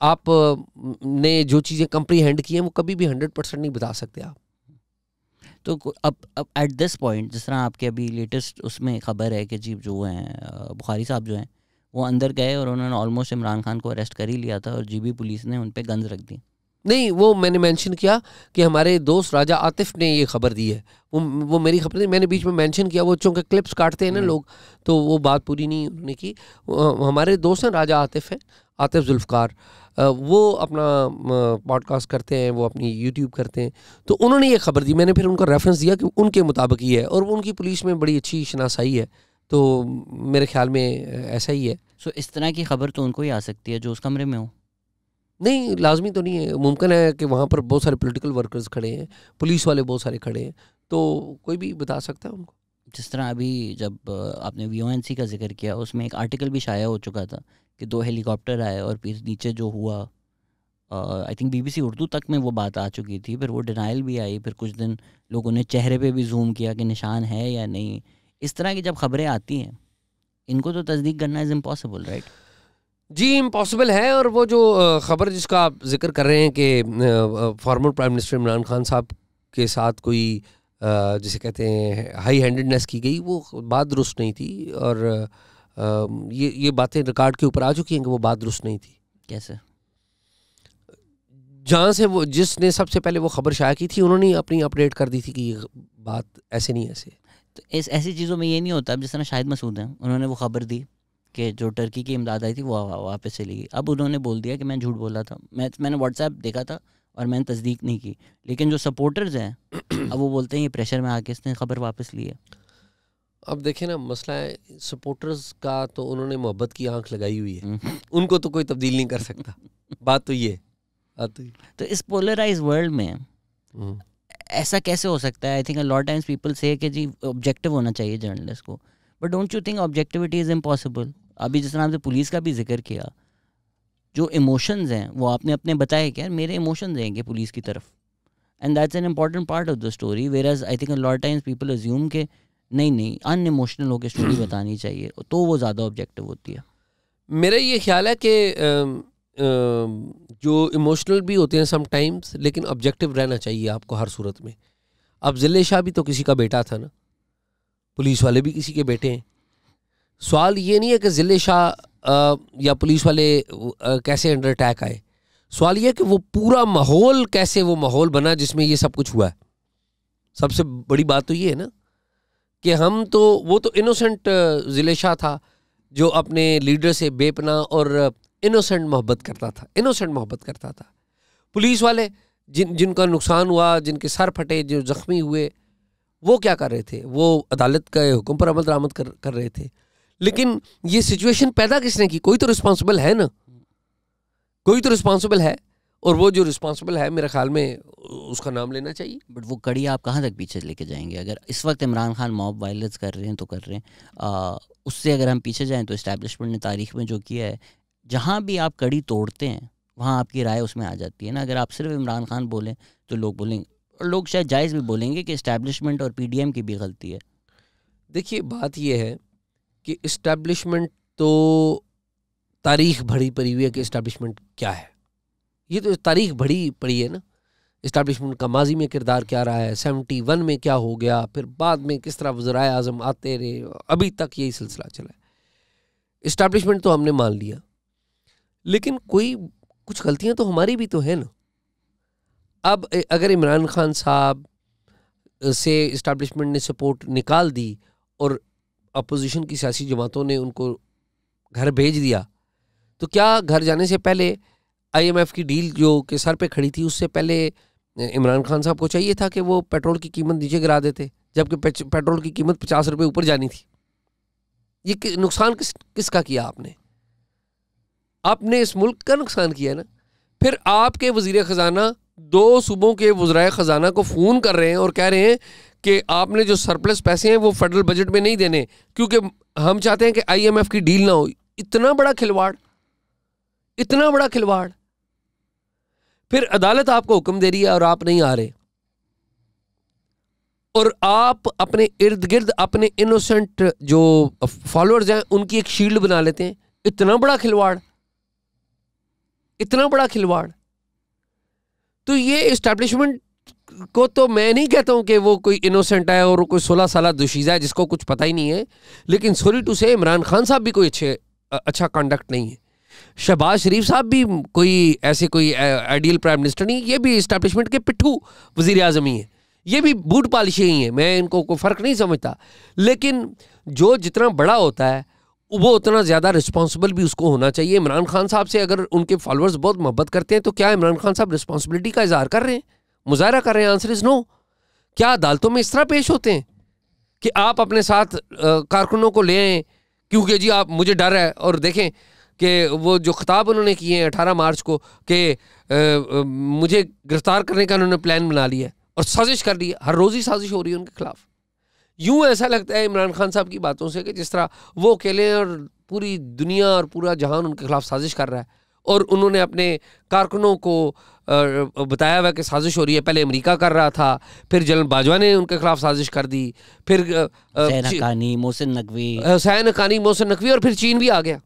आप ने जो चीज़ें कंप्रीहेंड की हैं वो कभी भी 100% नहीं बता सकते आप। तो अब एट दिस पॉइंट, जिस तरह आपके अभी लेटेस्ट उसमें खबर है कि जी जो हैं बुखारी साहब जो हैं वो अंदर गए और उन्होंने ऑलमोस्ट इमरान खान को अरेस्ट कर ही लिया था और GB पुलिस ने उन पे गन्स रख दी। नहीं, वो मैंने मेंशन किया कि हमारे दोस्त राजा आतिफ ने ये खबर दी है। वो मेरी खबर नहीं, मैंने बीच में मेंशन किया। वो चूँकि क्लिप्स काटते हैं ना लोग, तो वो बात पूरी नहीं उन्होंने की। हमारे दोस्त हैं राजा आतिफ हैं, आतिफ जुल्फ़कार, वो अपना पॉडकास्ट करते हैं, वो अपनी यूट्यूब करते हैं, तो उन्होंने ये खबर दी। मैंने फिर उनका रेफरेंस दिया कि उनके मुताबिक ही है और उनकी पुलिस में बड़ी अच्छी शनासाई है, तो मेरे ख्याल में ऐसा ही है। सो इस तरह की खबर तो उनको ही आ सकती है जो उस कमरे में हो? नहीं, लाजमी तो नहीं है। मुमकिन है कि वहाँ पर बहुत सारे पॉलिटिकल वर्कर्स खड़े हैं, पुलिस वाले बहुत सारे खड़े हैं, तो कोई भी बता सकता है उनको। जिस तरह अभी जब आपने VONC का जिक्र किया, उसमें एक आर्टिकल भी शाया हो चुका था कि 2 हेलीकॉप्टर आए और फिर नीचे जो हुआ, आई थिंक BBC उर्दू तक में वो बात आ चुकी थी, फिर वो डिनाइल भी आई, फिर कुछ दिन लोगों ने चेहरे पे भी जूम किया कि निशान है या नहीं। इस तरह की जब खबरें आती हैं, इनको तो तस्दीक करना इज़ इम्पॉसिबल, राइट? जी, इम्पॉसिबल है। और वो जो ख़बर जिसका आप जिक्र कर रहे हैं कि former prime minister Imran Khan साहब के साथ कोई जिसे कहते हैं हाई हैंडेडनेस की गई, वो बात दुरुस्त नहीं थी। और ये बातें रिकॉर्ड के ऊपर आ चुकी हैं कि वो बात दुरुस्त नहीं थी। कैसे? जहाँ से वो जिसने सबसे पहले वो खबर शाया की थी, उन्होंने अपनी अपडेट कर दी थी कि ये बात ऐसे नहीं ऐसे। तो ऐसी चीज़ों में ये नहीं होता? अब जिस तरह शाहिद मसूद हैं, उन्होंने वो खबर दी कि जो टर्की की इमदाद आई थी वो वापस चली गई। अब उन्होंने बोल दिया कि मैं झूठ बोला था, मैंने व्हाट्सएप देखा था और मैंने तस्दीक नहीं की। लेकिन जो सपोर्टर्स हैं अब वो बोलते हैं ये प्रेशर में आके इसने खबर वापस ली है। अब देखें ना, मसला है सपोर्टर्स का, तो उन्होंने मोहब्बत की आंख लगाई हुई है, उनको तो कोई तब्दील नहीं कर सकता। बात तो ये तो इस पोलराइज वर्ल्ड में ऐसा कैसे हो सकता है? आई think a lot times people से कि जी ऑब्जेक्टिव होना चाहिए जर्नलिस्ट को, but don't you think objectivity is impossible? अभी जिस तरह आपने पुलिस का भी जिक्र किया, जो इमोशंस हैं वो आपने अपने बताए कि यार मेरे इमोशंस हैं कि पुलिस की तरफ, and that's an important part of the story, whereas I think a lot times people assume के नहीं अनइमोशनल होकर स्टोरी बतानी चाहिए, तो वो ज़्यादा ऑब्जेक्टिव होती है। मेरा ये ख्याल है कि जो इमोशनल भी होते हैं समटाइम्स, लेकिन ऑब्जेक्टिव रहना चाहिए आपको हर सूरत में। अब ज़िले शाह भी तो किसी का बेटा था ना, पुलिस वाले भी किसी के बेटे हैं। सवाल ये नहीं है कि ज़िले शाह या पुलिस वाले कैसे अंडर अटैक आए, सवाल ये है कि वो पूरा माहौल कैसे वो माहौल बना जिसमें ये सब कुछ हुआ है। सबसे बड़ी बात तो ये है ना कि हम तो, वो तो इनोसेंट ज़िले शाह था जो अपने लीडर से बेपना और इनोसेंट मोहब्बत करता था, इनोसेंट मोहब्बत करता था। पुलिस वाले जिनका नुकसान हुआ, जिनके सर फटे, जो ज़ख्मी हुए, वो क्या कर रहे थे? वो अदालत के हुक्म पर अमल दरामद कर रहे थे। लेकिन ये सिचुएशन पैदा किसने की? कोई तो रिस्पॉन्सिबल है ना, कोई तो रिस्पॉन्सिबल है, और वो जो रिस्पॉन्सिबल है मेरे ख्याल में उसका नाम लेना चाहिए। बट वो कड़ी आप कहाँ तक पीछे लेके जाएंगे? अगर इस वक्त इमरान खान मॉब वायलेंस कर रहे हैं तो कर रहे हैं, उससे अगर हम पीछे जाएं तो इस्टेब्लिशमेंट ने तारीख में जो किया है, जहाँ भी आप कड़ी तोड़ते हैं वहाँ आपकी राय उसमें आ जाती है ना। अगर आप सिर्फ इमरान खान बोलें तो लोग बोलेंगे, और लोग शायद जायज़ भी बोलेंगे कि इस्टेब्लिशमेंट और पीडीएम की भी गलती है। देखिए बात यह है कि इस्टेब्लिशमेंट तो तारीख भरी पड़ी हुई है कि इस्टेब्लिशमेंट क्या है, ये तो तारीख भरी पड़ी है ना। इस्टेब्लिशमेंट का माजी में किरदार क्या रहा है, 71 में क्या हो गया, फिर बाद में किस तरह वज़राए आज़म आते रहे, अभी तक यही सिलसिला चला है। इस्टेब्लिशमेंट तो हमने मान लिया, लेकिन कुछ गलतियां तो हमारी भी तो है ना। अब अगर इमरान खान साहब से इस्टेब्लिशमेंट ने सपोर्ट निकाल दी और अपोजिशन की सियासी जमातों ने उनको घर भेज दिया, तो क्या घर जाने से पहले IMF की डील जो के सर पे खड़ी थी, उससे पहले इमरान खान साहब को चाहिए था कि वो पेट्रोल की कीमत नीचे गिरा देते, जबकि पेट्रोल की कीमत 50 रुपये ऊपर जानी थी। ये नुकसान किसका किया? आपने इस मुल्क का नुकसान किया ना। फिर आपके वजीर ख़जाना 2 सूबों के वज़राए ख़जाना को फ़ोन कर रहे हैं और कह रहे हैं कि आपने जो सरप्लस पैसे हैं वो फेडरल बजट में नहीं देने, क्योंकि हम चाहते हैं कि IMF की डील ना हो। इतना बड़ा खिलवाड़, इतना बड़ा खिलवाड़। फिर अदालत आपको हुक्म दे रही है और आप नहीं आ रहे, और आप अपने इर्द गिर्द अपने इनोसेंट जो फॉलोअर्स हैं उनकी एक शील्ड बना लेते हैं। इतना बड़ा खिलवाड़, इतना बड़ा खिलवाड़। तो ये इस्टेब्लिशमेंट को तो मैं नहीं कहता हूं कि वो कोई इनोसेंट है और कोई 16 साल दोशीज़ा है जिसको कुछ पता ही नहीं है, लेकिन सॉरी टू से इमरान खान साहब भी कोई अच्छा कंडक्ट नहीं है। शहबाज शरीफ साहब भी कोई आइडियल प्राइम मिनिस्टर नहीं, ये भी इस्टेब्लिशमेंट के पिट्ठू वजीर आज़म ही है, ये भी बूट पॉलिश ही है। मैं इनको कोई फ़र्क नहीं समझता, लेकिन जो जितना बड़ा होता है वो उतना ज़्यादा रिस्पॉन्सिबल भी उसको होना चाहिए। इमरान खान साहब से अगर उनके फॉलोअर्स बहुत मोहब्बत करते हैं तो क्या इमरान खान साहब रिस्पॉन्सिबिलिटी का इजहार कर रहे हैं, मुजाहरा कर रहे हैं? Answer is no. क्या अदालतों में इस तरह पेश होते हैं कि आप अपने साथ कारकुनों को ले आएँ क्योंकि जी आप, मुझे डर है? और देखें कि वो जो खिताब उन्होंने किए हैं 18 मार्च को कि मुझे गिरफ्तार करने का उन्होंने प्लान बना लिया है और साजिश कर ली है। हर रोज़ ही साजिश हो रही है उनके खिलाफ। यूं ऐसा लगता है इमरान खान साहब की बातों से कि जिस तरह वो अकेले हैं और पूरी दुनिया और पूरा जहान उनके खिलाफ साजिश कर रहा है, और उन्होंने अपने कारकुनों को बताया हुआ कि साजिश हो रही है। पहले अमेरिका कर रहा था, फिर जनरल बाजवा ने उनके खिलाफ साजिश कर दी, फिर हुसैन हक्कानी, मोहसिन नकवी, और फिर चीन भी आ गया।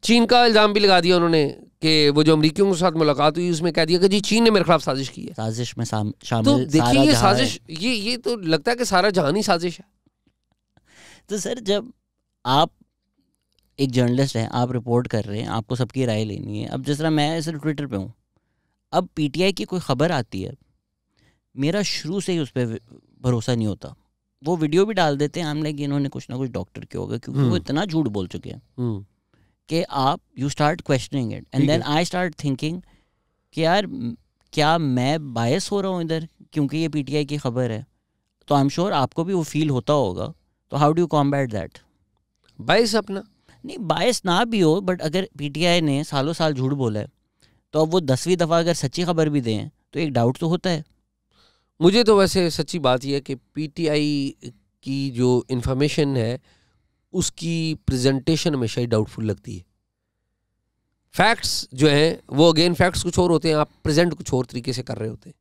चीन का इल्ज़ाम भी लगा दिया उन्होंने कि वो जो अमरीकियों के साथ मुलाकात हुई उसमें कह दिया कि जी चीन ने मेरे खिलाफ साजिश की है। साजिश में शामिल तो देखिए ये साजिश, ये तो लगता है कि सारा जहान ही साजिश है। तो सर जब आप एक जर्नलिस्ट हैं, आप रिपोर्ट कर रहे हैं, आपको सबकी राय लेनी है। अब जिस तरह मैं सिर्फ ट्विटर पे हूँ, अब PTI की कोई ख़बर आती है, मेरा शुरू से ही उस पर भरोसा नहीं होता। वो वीडियो भी डाल देते हैं, हम लाइक इन्होंने कुछ ना कुछ डॉक्टर किया होगा, क्योंकि वो इतना झूठ बोल चुके हैं कि आप you start questioning it and then I start thinking कि यार क्या मैं बायस हो रहा हूँ इधर, क्योंकि ये PTI की खबर है। तो आई एम श्योर आपको भी वो फील होता होगा। तो how do you combat that? Bias अपना नहीं, बायस ना भी हो, बट अगर PTI ने सालों साल झूठ बोला है तो अब वो 10वीं दफ़ा अगर सच्ची खबर भी दें तो एक डाउट तो होता है। मुझे तो वैसे सच्ची बात यह है कि PTI की जो इन्फॉर्मेशन है उसकी प्रेजेंटेशन हमेशा ही डाउटफुल लगती है। फैक्ट्स जो हैं वो अगेन फैक्ट्स कुछ और होते हैं, आप प्रेजेंट कुछ और तरीके से कर रहे होते हैं।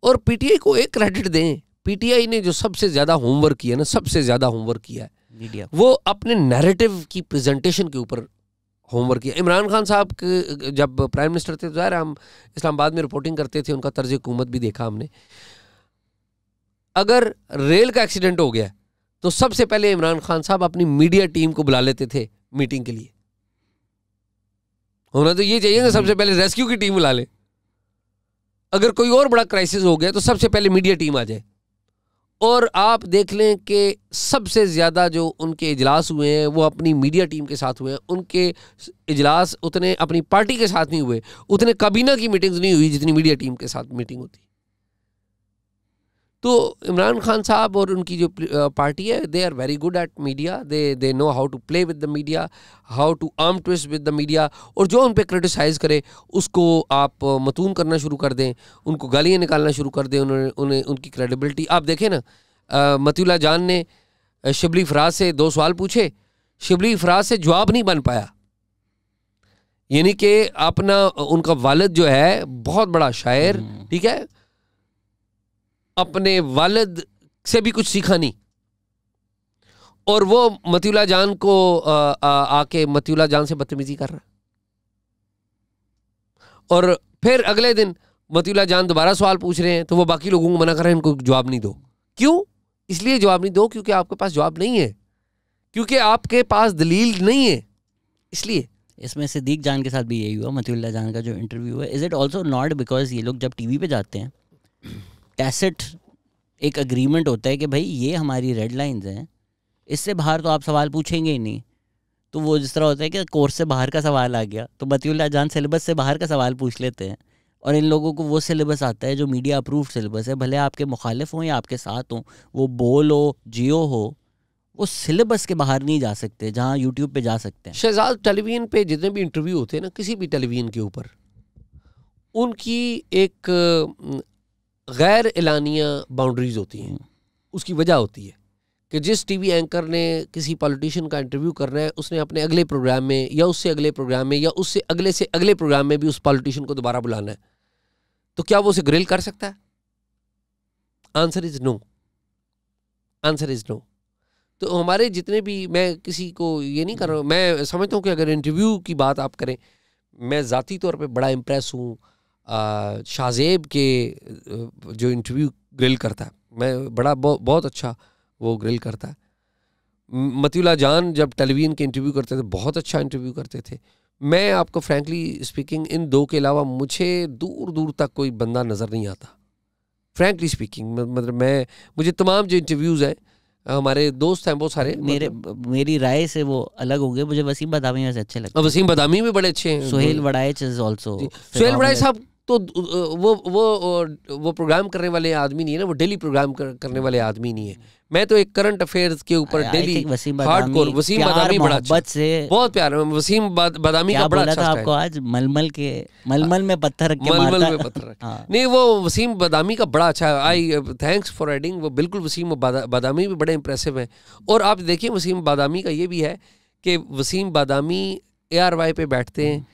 और PTI को एक क्रेडिट दें, PTI ने जो सबसे ज़्यादा होमवर्क किया ना, सबसे ज़्यादा होमवर्क किया है मीडिया, वो अपने नैरेटिव की प्रेजेंटेशन के ऊपर होमवर्क किया। इमरान खान साहब के जब प्राइम मिनिस्टर थे तो ज़ाहिर हम इस्लामाबाद में रिपोर्टिंग करते थे, उनका तर्ज हुकूमत भी देखा हमने। अगर रेल का एक्सीडेंट हो गया तो सबसे पहले इमरान खान साहब अपनी मीडिया टीम को बुला लेते थे मीटिंग के लिए। होना तो ये चाहिए कि सबसे पहले रेस्क्यू की टीम बुला ले। अगर कोई और बड़ा क्राइसिस हो गया तो सबसे पहले मीडिया टीम आ जाए। और आप देख लें कि सबसे ज़्यादा जो उनके इजलास हुए हैं वो अपनी मीडिया टीम के साथ हुए हैं। उनके इजलास उतने अपनी पार्टी के साथ नहीं हुए, उतने काबीना की मीटिंग्स नहीं हुई जितनी मीडिया टीम के साथ मीटिंग होती। तो इमरान खान साहब और उनकी जो पार्टी है, they are very good at media, they know how to play with the media, how to arm twist with the media. और जो उन पे क्रिटिसाइज़ करे उसको आप मतून करना शुरू कर दें, उनको गालियाँ निकालना शुरू कर दें, उन्हें उनकी क्रेडिबिलिटी। आप देखें ना, मतीउल्लाह जान ने शिबली फराज से 2 सवाल पूछे, शिबली फराज से जवाब नहीं बन पाया। यानी कि अपना उनका वालिद जो है बहुत बड़ा शायर, ठीक है, अपने वालिद से भी कुछ सीखा नहीं, और वो मतीउल्लाह जान को आके मतीउल्लाह जान से बदतमीजी कर रहा है। और फिर अगले दिन मतीउल्लाह जान दोबारा सवाल पूछ रहे हैं तो वो बाकी लोगों को मना कर रहे हैं, इनको जवाब नहीं दो। क्यों? इसलिए जवाब नहीं दो क्योंकि आपके पास जवाब नहीं है, क्योंकि आपके पास दलील नहीं है। इसलिए इसमें सिद्दीक जान के साथ भी यही हुआ, मतीउल्लाह जान का जो इंटरव्यू है। Is it also not because ये लोग जब टीवी पे जाते हैं, टैसिट एक अग्रीमेंट होता है कि भाई ये हमारी रेड लाइंस हैं, इससे बाहर तो आप सवाल पूछेंगे ही नहीं। तो वो जिस तरह होता है कि कोर्स से बाहर का सवाल आ गया तो मतीउल्लाह जान सिलेबस से बाहर का सवाल पूछ लेते हैं, और इन लोगों को वो सिलेबस आता है जो मीडिया अप्रूव्ड सिलेबस है, भले आपके मुखालिफ हों या आपके साथ हों, वो बोल हो, जियो हो, वो सिलेबस के बाहर नहीं जा सकते जहाँ यूट्यूब पे जा सकते हैं। शहजाद टेलीविजन पे जितने भी इंटरव्यू होते हैं ना, किसी भी टेलीविजन के ऊपर, उनकी एक गैर एलानिया बाउंड्रीज होती हैं। उसकी वजह होती है कि जिस टीवी एंकर ने किसी पॉलिटिशियन का इंटरव्यू करना है, उसने अपने अगले प्रोग्राम में या उससे अगले प्रोग्राम में या उससे अगले प्रोग्राम में भी उस पॉलिटिशियन को दोबारा बुलाना है, तो क्या वो उसे ग्रिल कर सकता है? Answer is no, answer is no. तो हमारे जितने भी, मैं किसी को ये नहीं कर रहा हूँ, मैं समझता हूँ कि अगर इंटरव्यू की बात आप करें, मैं ज़ाती तौर पे बड़ा इम्प्रेस हूँ शाहजेब के जो इंटरव्यू ग्रिल करता है, मैं बड़ा बहुत अच्छा वो ग्रिल करता है। मतीउल्लाह जान जब टेलीविजन के इंटरव्यू करते थे बहुत अच्छा इंटरव्यू करते थे। मैं आपको फ्रैंकली स्पीकिंग इन 2 के अलावा मुझे दूर दूर तक कोई बंदा नज़र नहीं आता, फ्रैंकली स्पीकिंग। मतलब मुझे तमाम जो इंटरव्यूज़ हैं, हमारे दोस्त हैं बहुत सारे, मेरी राय से वो अलग हो गए। मुझे वसीम बदामी वैसे अच्छे लगते हैं। वसीम बदामी भी बड़े अच्छे हैं। Sohail Waraich is also. सोहेल वड़ाइच साहब तो वो प्रोग्राम करने वाले आदमी नहीं है ना, वो डेली प्रोग्राम करने वाले आदमी नहीं है। मैं तो एक करंट अफेयर्स के ऊपर डेली हार्डकोर। वसीम बदामी बड़ा अच्छा से बहुत प्यार है। वसीम बदामी का बड़ा अच्छा था आपको आज मलमल में पत्थर रख के मलमल में पत्थर रख नहीं, वो वसीम बदामी का बड़ा अच्छा है। I thanks for adding. वो बिल्कुल वसीम बदामी भी बड़े इंप्रेसिव हैं। और आप देखिए वसीम बदामी का ये भी है कि वसीम बदामी ARY पे बैठते हैं,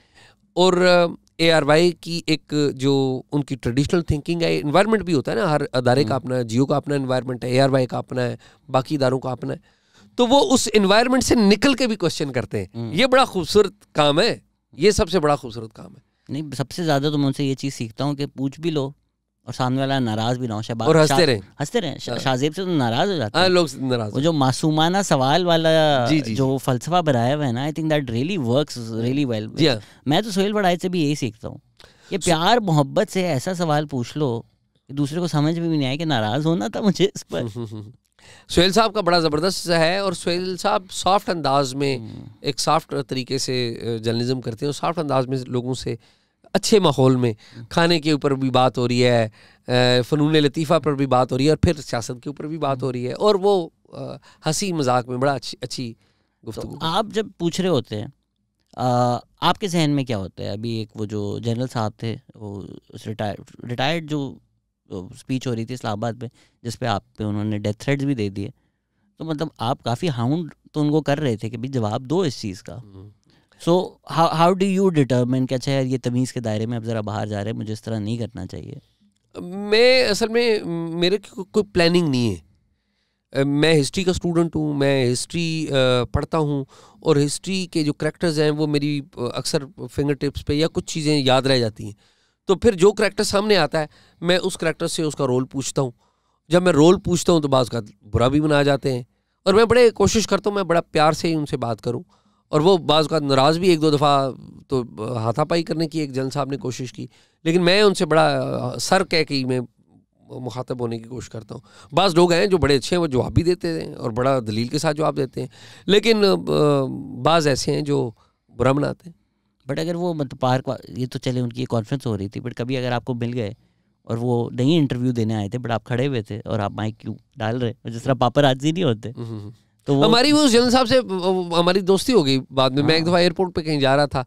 और ARY की एक जो उनकी ट्रेडिशनल थिंकिंग है, इन्वायरमेंट भी होता है ना, हर अदारे का अपना, जियो का अपना इन्वायरमेंट है, ARY का अपना है, बाकी इदारों का अपना है, तो वो उस इन्वायरमेंट से निकल के भी क्वेश्चन करते हैं। ये बड़ा खूबसूरत काम है, ये सबसे बड़ा खूबसूरत काम है। नहीं, सबसे ज़्यादा तो मैं उनसे ये चीज़ सीखता हूँ कि पूछ भी लो और सामने वाला नाराज भी ना हो। और हंसते रहे। शाहजेब से तो नाराज हो जाते हैं लोग, नाराज। वो जो मासूमाना सवाल वाला जो फलसफा बनाया हुआ है ना, I think that really works really well. मैं तो सोहेल वड़ाइच से भी यही सीखता हूँ कि प्यार मोहब्बत से ऐसा सवाल पूछ लो कि दूसरे को समझ में भी नहीं आए कि नाराज होना था मुझे इस पर। सोहेल साहब का बड़ा ज़बरदस्त है, और सोहेल साहब सॉफ्ट अंदाज में, एक सॉफ्ट तरीके से जर्नलिज्म करते हैं, और सॉफ्ट अंदाज में लोगों से अच्छे माहौल में, खाने के ऊपर भी बात हो रही है, फ़नून लतीफ़ा पर भी बात हो रही है, और फिर सियासत के ऊपर भी बात हो रही है, और वो हंसी मजाक में बड़ा अच्छी गुफ्तगू। तो आप जब पूछ रहे होते हैं, आपके जहन में क्या होता है? अभी एक वो जो जनरल साहब थे, वो रिटायर्ड जो स्पीच हो रही थी इस्लामाबाद में, जिस पे आप पे उन्होंने डेथ थ्रेट्स भी दे दिए, तो मतलब आप काफ़ी हाउंड तो उनको कर रहे थे कि भाई जवाब दो इस चीज़ का। So how do you determine कि अच्छा यार ये तमीज़ के दायरे में अब ज़रा बाहर जा रहे हैं, मुझे इस तरह नहीं करना चाहिए? मैं असल में मेरे कोई प्लानिंग नहीं है। मैं हिस्ट्री का स्टूडेंट हूँ, मैं हिस्ट्री पढ़ता हूँ, और हिस्ट्री के जो करैक्टर्स हैं वो मेरी अक्सर फिंगर टिप्स पे या कुछ चीज़ें याद रह जाती हैं। तो फिर जो करैक्टर सामने आता है मैं उस करैक्टर से उसका रोल पूछता हूँ। जब मैं रोल पूछता हूँ तो बाज़ का बुरा भी बना जाते हैं, और मैं बड़े कोशिश करता हूँ मैं बड़ा प्यार से ही उनसे बात करूँ, और वो बाज़ का नाराज़ भी 1-2 दफ़ा तो हाथापाई करने की एक जन साहब ने कोशिश की, लेकिन मैं उनसे बड़ा सर कह के ही मैं मुखातब होने की कोशिश करता हूँ। बाज़ लोग हैं जो बड़े अच्छे हैं, वो जवाब भी देते हैं और बड़ा दलील के साथ जवाब देते हैं, लेकिन बाज़ ऐसे हैं जो बुरा मनाते हैं। बट अगर वो मतलब पार्क ये तो चले उनकी कॉन्फ्रेंस हो रही थी, बट कभी अगर आपको मिल गए और वो नहीं इंटरव्यू देने आए थे बट आप खड़े हुए थे और आप माइक क्यों डाल रहे, जिस तरह पापराज़ी नहीं होते, तो वो हमारी वो जनरल साहब से हमारी दोस्ती हो गई बाद में। मैं एक दफ़ा एयरपोर्ट पे कहीं जा रहा था,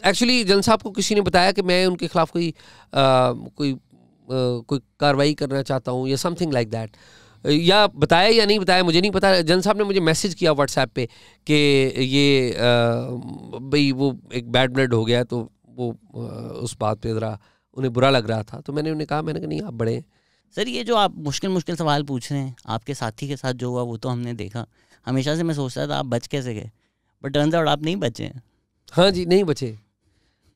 एक्चुअली जनरल साहब को किसी ने बताया कि मैं उनके खिलाफ कोई कार्रवाई करना चाहता हूँ या समथिंग लाइक दैट, या बताया या नहीं बताया मुझे नहीं पता। जनरल साहब ने मुझे मैसेज किया व्हाट्सएप पे कि ये भाई वो एक बैड ब्लड हो गया, तो वो उस बात पे ज़रा उन्हें बुरा लग रहा था। तो मैंने उन्हें कहा, मैंने कहा नहीं आप बड़े हैं। सर ये जो आप मुश्किल सवाल पूछ रहे हैं, आपके साथी के साथ जो हुआ वो तो हमने देखा। हमेशा से मैं सोचता था आप बच कैसे गए, बट टर्न्स आउट आप नहीं बचे हैं। हाँ जी, नहीं बचे।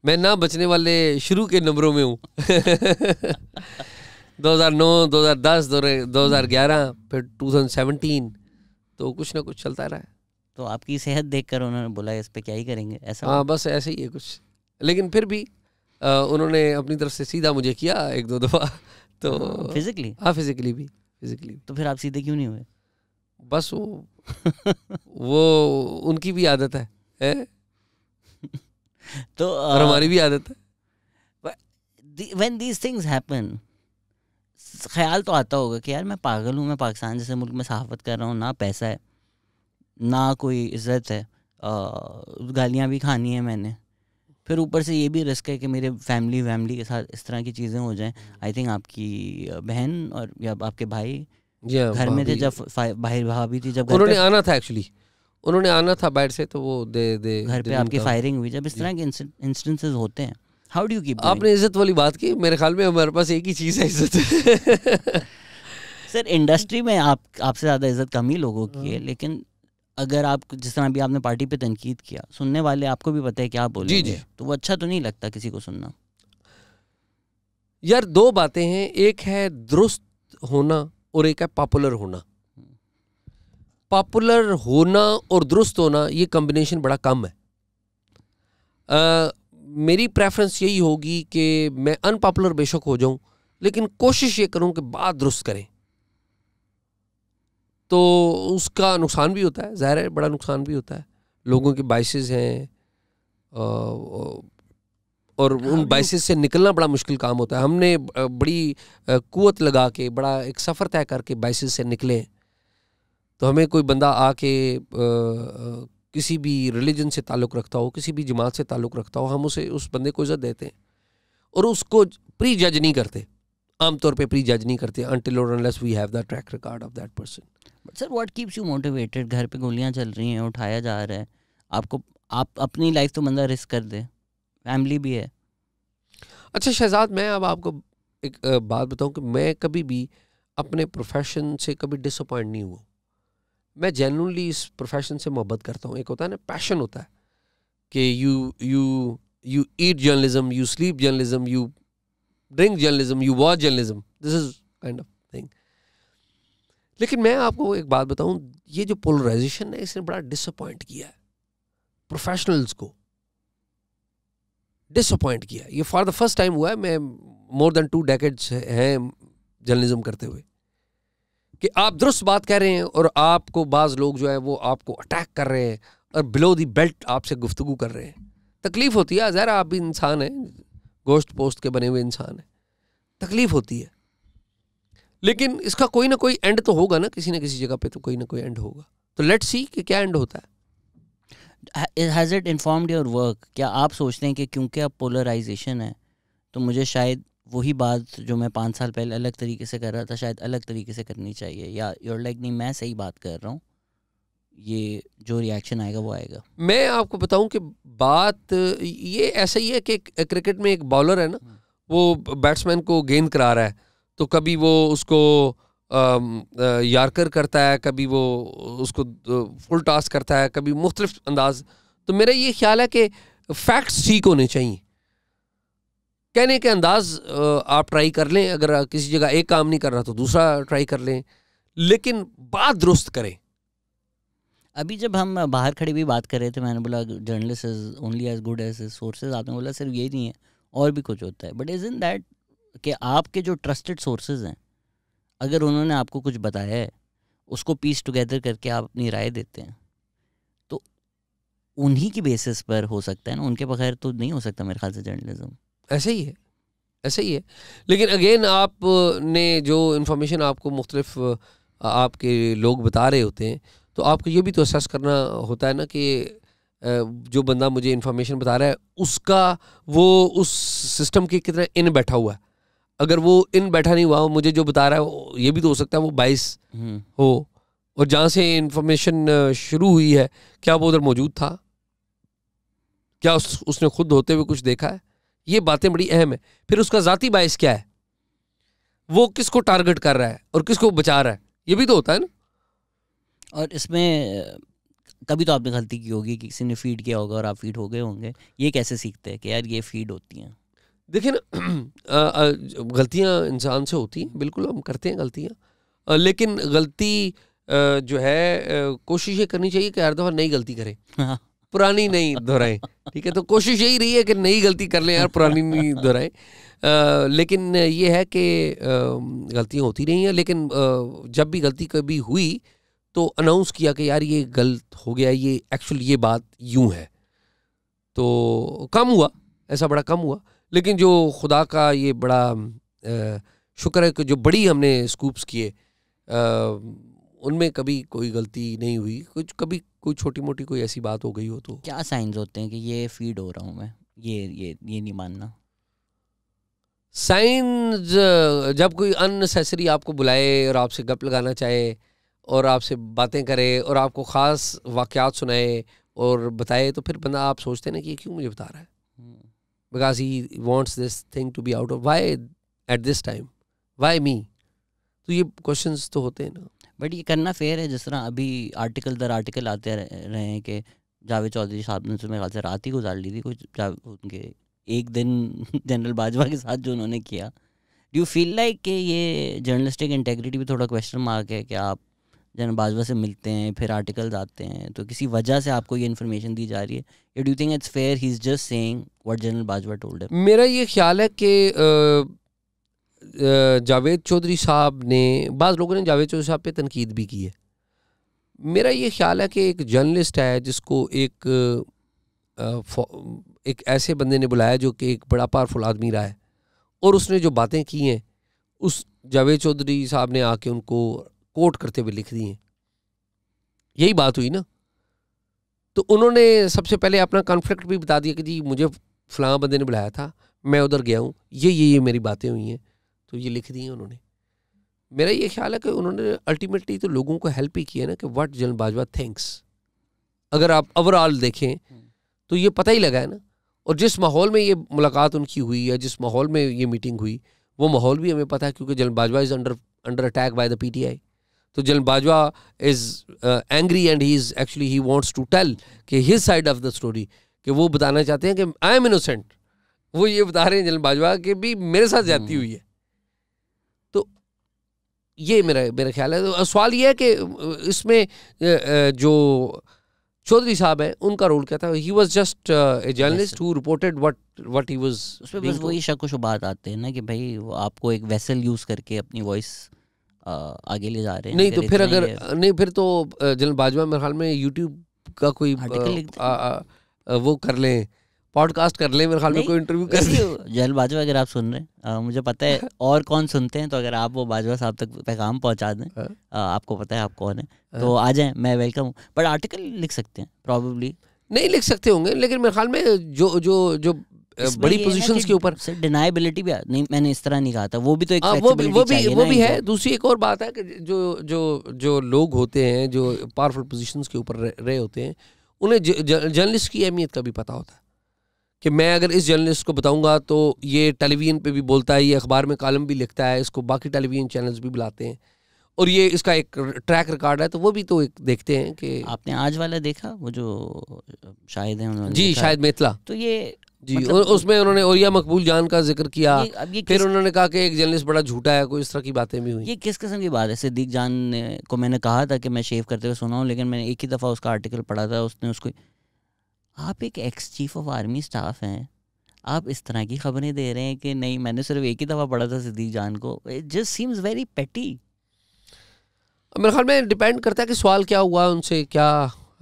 मैं ना बचने वाले शुरू के नंबरों में हूँ 2009, 2010, 2011, फिर 2017, तो कुछ ना कुछ चलता रहा है। तो आपकी सेहत देखकर उन्होंने बोला इस पे क्या ही करेंगे, ऐसा? हाँ, बस ऐसे ही है कुछ, लेकिन फिर भी उन्होंने अपनी तरफ से सीधा मुझे किया 1-2 दफ़ा, तो फिजिकली? हाँ, फिजिकली। तो फिर आप सीधे क्यों नहीं हुए? बस वो उनकी भी आदत है तो और हमारी भी आदत है। When these things happen, ख्याल तो आता होगा कि यार मैं पागल हूँ, मैं पाकिस्तान जैसे मुल्क में सहाफ़त कर रहा हूँ, ना पैसा है ना कोई इज़्ज़त है, गालियाँ भी खानी है मैंने, फिर ऊपर से ये भी रिस्क है कि मेरे फैमिली के साथ इस तरह की चीज़ें हो जाएं। आई थिंक आपकी बहन और या आपके भाई घर में थे जब भाभी थी, जब उन्होंने आना था, एक्चुअली उन्होंने आना था बाहर से, तो वो घर पे आपकी फायरिंग हुई। जब इस तरह के इंस्टेंसेस होते हैं, हाउ डू यू कीप? आपने इज्जत वाली बात की, मेरे ख्याल में हमारे पास एक ही चीज़ है, इज्जत। सर इंडस्ट्री में आपसे ज़्यादा इज्जत कम ही लोगों की है, लेकिन अगर आप जिस तरह अभी आपने पार्टी पे तनकीद किया, सुनने वाले आपको भी पता है क्या बोलेंगे, जी, तो वो अच्छा तो नहीं लगता किसी को सुनना। यार 2 बातें हैं, एक है दुरुस्त होना और एक है पॉपुलर होना। पॉपुलर होना और दुरुस्त होना, ये कॉम्बिनेशन बड़ा कम है। मेरी प्रेफरेंस यही होगी कि मैं अनपॉपुलर बेशक हो जाऊं, लेकिन कोशिश ये करूं कि बात दुरुस्त करें। तो उसका नुकसान भी होता है, ज़ाहिर है बड़ा नुकसान भी होता है, लोगों के बाइसेस हैं और उन बाइसेस से निकलना बड़ा मुश्किल काम होता है। हमने बड़ी कुव्वत लगा के बड़ा एक सफ़र तय करके बाइसेस से निकले, तो हमें कोई बंदा आके किसी भी रिलीजन से ताल्लुक़ रखता हो, किसी भी जमात से ताल्लुक़ रखता हो, हम उस बंदे को इज़्ज़त देते हैं और उसको प्री जज नहीं करते, आमतौर पे प्री जज नहीं करते until or unless we have the track record of that person. But sir, what keeps you motivated? घर पे गोलियां चल रही हैं, उठाया जा रहा है आपको, आप अपनी लाइफ तो बंदा रिस्क कर दे, फैमिली भी है। अच्छा शहजाद, मैं अब आपको एक बात बताऊं कि मैं कभी भी अपने प्रोफेशन से कभी डिसअपॉइंट नहीं हुआ। मैं जेन्युइनली इस प्रोफेशन से मोहब्बत करता हूँ। एक होता है ना पैशन, होता है कि you eat journalism, you sleep journalism, you drink journalism, you watch journalism, this is kind of thing. लेकिन मैं आपको एक बात बताऊं, ये जो पोलराइजेशन है इसने बड़ा डिसअपॉइंट किया है प्रोफेशनल्स को, डिसअपॉइंट किया। ये फॉर द फर्स्ट टाइम हुआ है, मैं मोर देन 2 डेकेड्स हैं जर्नलिज्म करते हुए, कि आप दुरुस्त बात कह रहे हैं और आपको बाज़ लोग जो है वो आपको अटैक कर रहे हैं और बिलो दी बेल्ट आपसे गुफ्तगू कर रहे हैं। तकलीफ़ होती है, ज़रा आप भी इंसान हैं, गोश्त पोस्ट के बने हुए इंसान हैं, तकलीफ़ होती है, लेकिन इसका कोई ना कोई एंड तो होगा ना, किसी न किसी जगह पे तो कोई ना कोई एंड होगा। तो लेट्स सी कि क्या एंड होता है। Has it informed your work? क्या आप सोचते हैं कि क्योंकि अब पोलराइजेशन है तो मुझे शायद वही बात जो मैं 5 साल पहले अलग तरीके से कर रहा था शायद अलग तरीके से करनी चाहिए, या यूर लाइक नहीं मैं सही बात कर रहा हूँ, ये जो रिएक्शन आएगा वो आएगा? मैं आपको बताऊं कि बात ये ऐसा ही है कि क्रिकेट में एक बॉलर है ना, वो बैट्समैन को गेंद करा रहा है, तो कभी वो उसको यार्कर करता है, कभी वो उसको फुल टॉस करता है, कभी मुख्तलिफ अंदाज। तो मेरा ये ख्याल है कि फैक्ट्स ठीक होने चाहिए, कहने के अंदाज आप ट्राई कर लें, अगर किसी जगह एक काम नहीं कर रहा तो दूसरा ट्राई कर लें, लेकिन बात दुरुस्त करें। अभी जब हम बाहर खड़े भी बात कर रहे थे, मैंने बोला journalist is only as good as sources, आपने बोला सिर्फ ये नहीं है और भी कुछ होता है। बट इज इन दैट कि आपके जो ट्रस्टेड सोर्सेज हैं, अगर उन्होंने आपको कुछ बताया है, उसको पीस टुगेदर करके आप अपनी राय देते हैं, तो उन्हीं की बेसिस पर हो सकता है ना, उनके बगैर तो नहीं हो सकता मेरे ख्याल से जर्नलिज्म। ऐसे ही है, ऐसे ही है। लेकिन अगेन आपने जो इन्फॉर्मेशन आपको मुख्तलिफ आपके लोग बता रहे होते हैं, तो आपको ये भी तो असेस करना होता है ना कि जो बंदा मुझे इन्फॉर्मेशन बता रहा है उसका वो उस सिस्टम के कितना इन बैठा हुआ है। अगर वो इन बैठा नहीं हुआ, मुझे जो बता रहा है ये भी तो हो सकता है वो बाइस हो, और जहाँ से इन्फॉर्मेशन शुरू हुई है क्या वो उधर मौजूद था, क्या उसने खुद होते हुए कुछ देखा है। ये बातें बड़ी अहम है। फिर उसका ज़ाती बाइस क्या है, वो किसको टारगेट कर रहा है और किसको बचा रहा है, ये भी तो होता है ना। और इसमें कभी तो आपने गलती की होगी कि किसी ने फीड किया होगा और आप फीड हो गए होंगे, ये कैसे सीखते हैं कि यार ये फीड होती हैं? देखिए ना, गलतियां इंसान से होती हैं, बिल्कुल हम करते हैं गलतियां, लेकिन गलती जो है कोशिश ये करनी चाहिए कि हर दफ़ा नई गलती करें, पुरानी नहीं दोहराएं। ठीक है, तो कोशिश यही रही है कि नई गलती कर लें यार, पुरानी नहीं दोहराएं। लेकिन ये है कि गलतियां होती रही हैं, लेकिन जब भी गलती कभी हुई तो अनाउंस किया कि यार ये गलत हो गया, ये एक्चुअली ये बात यूं है, तो कम हुआ, ऐसा बड़ा कम हुआ। लेकिन जो खुदा का ये बड़ा शुक्र है कि जो बड़ी हमने स्कूप्स किए उनमें कभी कोई गलती नहीं हुई। कुछ कभी कोई छोटी मोटी कोई ऐसी बात हो गई हो तो क्या साइंस होते हैं कि ये फीड हो रहा हूँ मैं, ये नहीं मानना? साइंस जब कोई अननेसेसरी आपको बुलाए और आपसे गप लगाना चाहे और आपसे बातें करे और आपको ख़ास वाक़यात सुनाए और बताए, तो फिर बंदा आप सोचते हैं ना कि ये क्यों मुझे बता रहा है, because he wants this thing to be out of, why at this time, why me. तो ये क्वेश्चंस तो होते हैं ना। बट ये करना फेयर है? जिस तरह अभी आर्टिकल दर आर्टिकल आते रहे हैं कि जावेद चौधरी साहब ने मेरे ख्याल से रात ही गुजार ली थी कुछ उनके एक दिन जनरल बाजवा के साथ जो उन्होंने किया। डू यू फील लाइक कि ये जर्नलिस्टिक इंटेग्रिटी भी थोड़ा क्वेश्चन मार्क है कि आप जनरल बाजवा से मिलते हैं, फिर आर्टिकल्स आते हैं, तो किसी वजह से आपको ये इन्फॉर्मेशन दी जा रही है, या do you think it's fair he is just saying what general Bajwa told him? मेरा ये ख्याल है कि जावेद चौधरी साहब ने, बाज़ लोगों ने जावेद चौधरी साहब पे तनकीद भी की है। मेरा ये ख्याल है कि एक जर्नलिस्ट है जिसको एक ऐसे बंदे ने बुलाया जो कि एक बड़ा पावरफुल आदमी रहा है, और उसने जो बातें की हैं उस जावेद चौधरी साहब ने आके उनको कोट करते हुए लिख दी हैं। यही बात हुई ना। तो उन्होंने सबसे पहले अपना कॉन्फ्लिक्ट भी बता दिया कि जी मुझे फलां बंदे ने बुलाया था, मैं उधर गया हूँ, ये मेरी बातें हुई हैं, तो ये लिख दी हैं उन्होंने। मेरा ये ख्याल है कि उन्होंने अल्टीमेटली तो लोगों को हेल्प ही किया ना कि व्हाट जनरल बाजवा थिंक्स। अगर आप ओवरऑल देखें तो ये पता ही लगा है ना। और जिस माहौल में ये मुलाकात उनकी हुई या जिस माहौल में ये मीटिंग हुई, वो माहौल भी हमें पता है, क्योंकि general Bajwa is under attack by the PTI। तो general Bajwa is angry and he wants to tell कि his side of the story, कि वो बताना चाहते हैं कि आई एम इनोसेंट। वो ये बता रहे हैं जनरल बाजवा कि भी मेरे साथ ज्यादती हुई है। तो ये मेरा ख्याल है। तो सवाल ये है कि इसमें जो चौधरी साहब है उनका रोल क्या था? He was just a journalist who reported what he was. उसमें बस वही शक व शुबात आते हैं ना कि भाई वो आपको एक वेसल यूज करके अपनी वॉइस आगे ले जा रहे हैं। नहीं तो फिर अगर नहीं, फिर तो जनरल बाजवा मेरे ख्याल में यूट्यूब का कोई वो कर लें, पॉडकास्ट कर लें, मेरे ख्याल में कोई इंटरव्यू कर लें। जनरल बाजवा अगर आप सुन रहे हैं, मुझे पता है और कौन सुनते हैं, तो अगर आप वो बाजवा साहब तक पैगाम पहुंचा दें, आपको पता है आप कौन है, तो आ जाएं, मैं वेलकम हूँ। बट आर्टिकल लिख सकते हैं, प्रॉब्ली नहीं लिख सकते होंगे, लेकिन मेरे ख्याल में जो बड़ी पोजीशंस के ऊपर डिनाइबिलिटी भी नहीं, मैंने इस तरह नहीं कहा था, वो भी तो एक वो भी है। दूसरी एक और बात है कि जो लोग होते हैं जो पावरफुल पोजीशंस के ऊपर रहे होते हैं, उन्हें जर्नलिस्ट की अहमियत का भी पता होता है कि मैं अगर इस जर्नलिस्ट को बताऊंगा तो ये टेलीविजन पे भी बोलता है, ये अखबार में कॉलम भी लिखता है, इसको बाकी टेलीविजन चैनल्स भी बुलाते हैं, और ये इसका एक ट्रैक रिकॉर्ड है। तो वो भी तो एक देखते हैं कि आपने आज वाला देखा, वो जो शाहिद हैं उन्होंने जी शाहिद मेतला, तो ये जी मतलब, उसमें उन्होंने ओरिया मकबूल जान का जिक्र किया, फिर उन्होंने कहा कि एक जर्नलिस्ट बड़ा झूठा है, कोई इस तरह की बातें भी हुई। ये किस किस्म की बात है? सिद्दीक जान को मैंने कहा था कि मैं शेव करते हुए सुना हूँ, लेकिन मैंने एक ही दफ़ा उसका आर्टिकल पढ़ा था, उसने उसको, आप एक ex chief of army staff हैं, आप इस तरह की खबरें दे रहे हैं कि नहीं, मैंने सिर्फ एक ही दफ़ा पढ़ा था सिद्दीक जान को। इट जस्ट सीम्स वेरी पेटी। मेरे ख्याल में डिपेंड करता है कि सवाल क्या हुआ उनसे, क्या।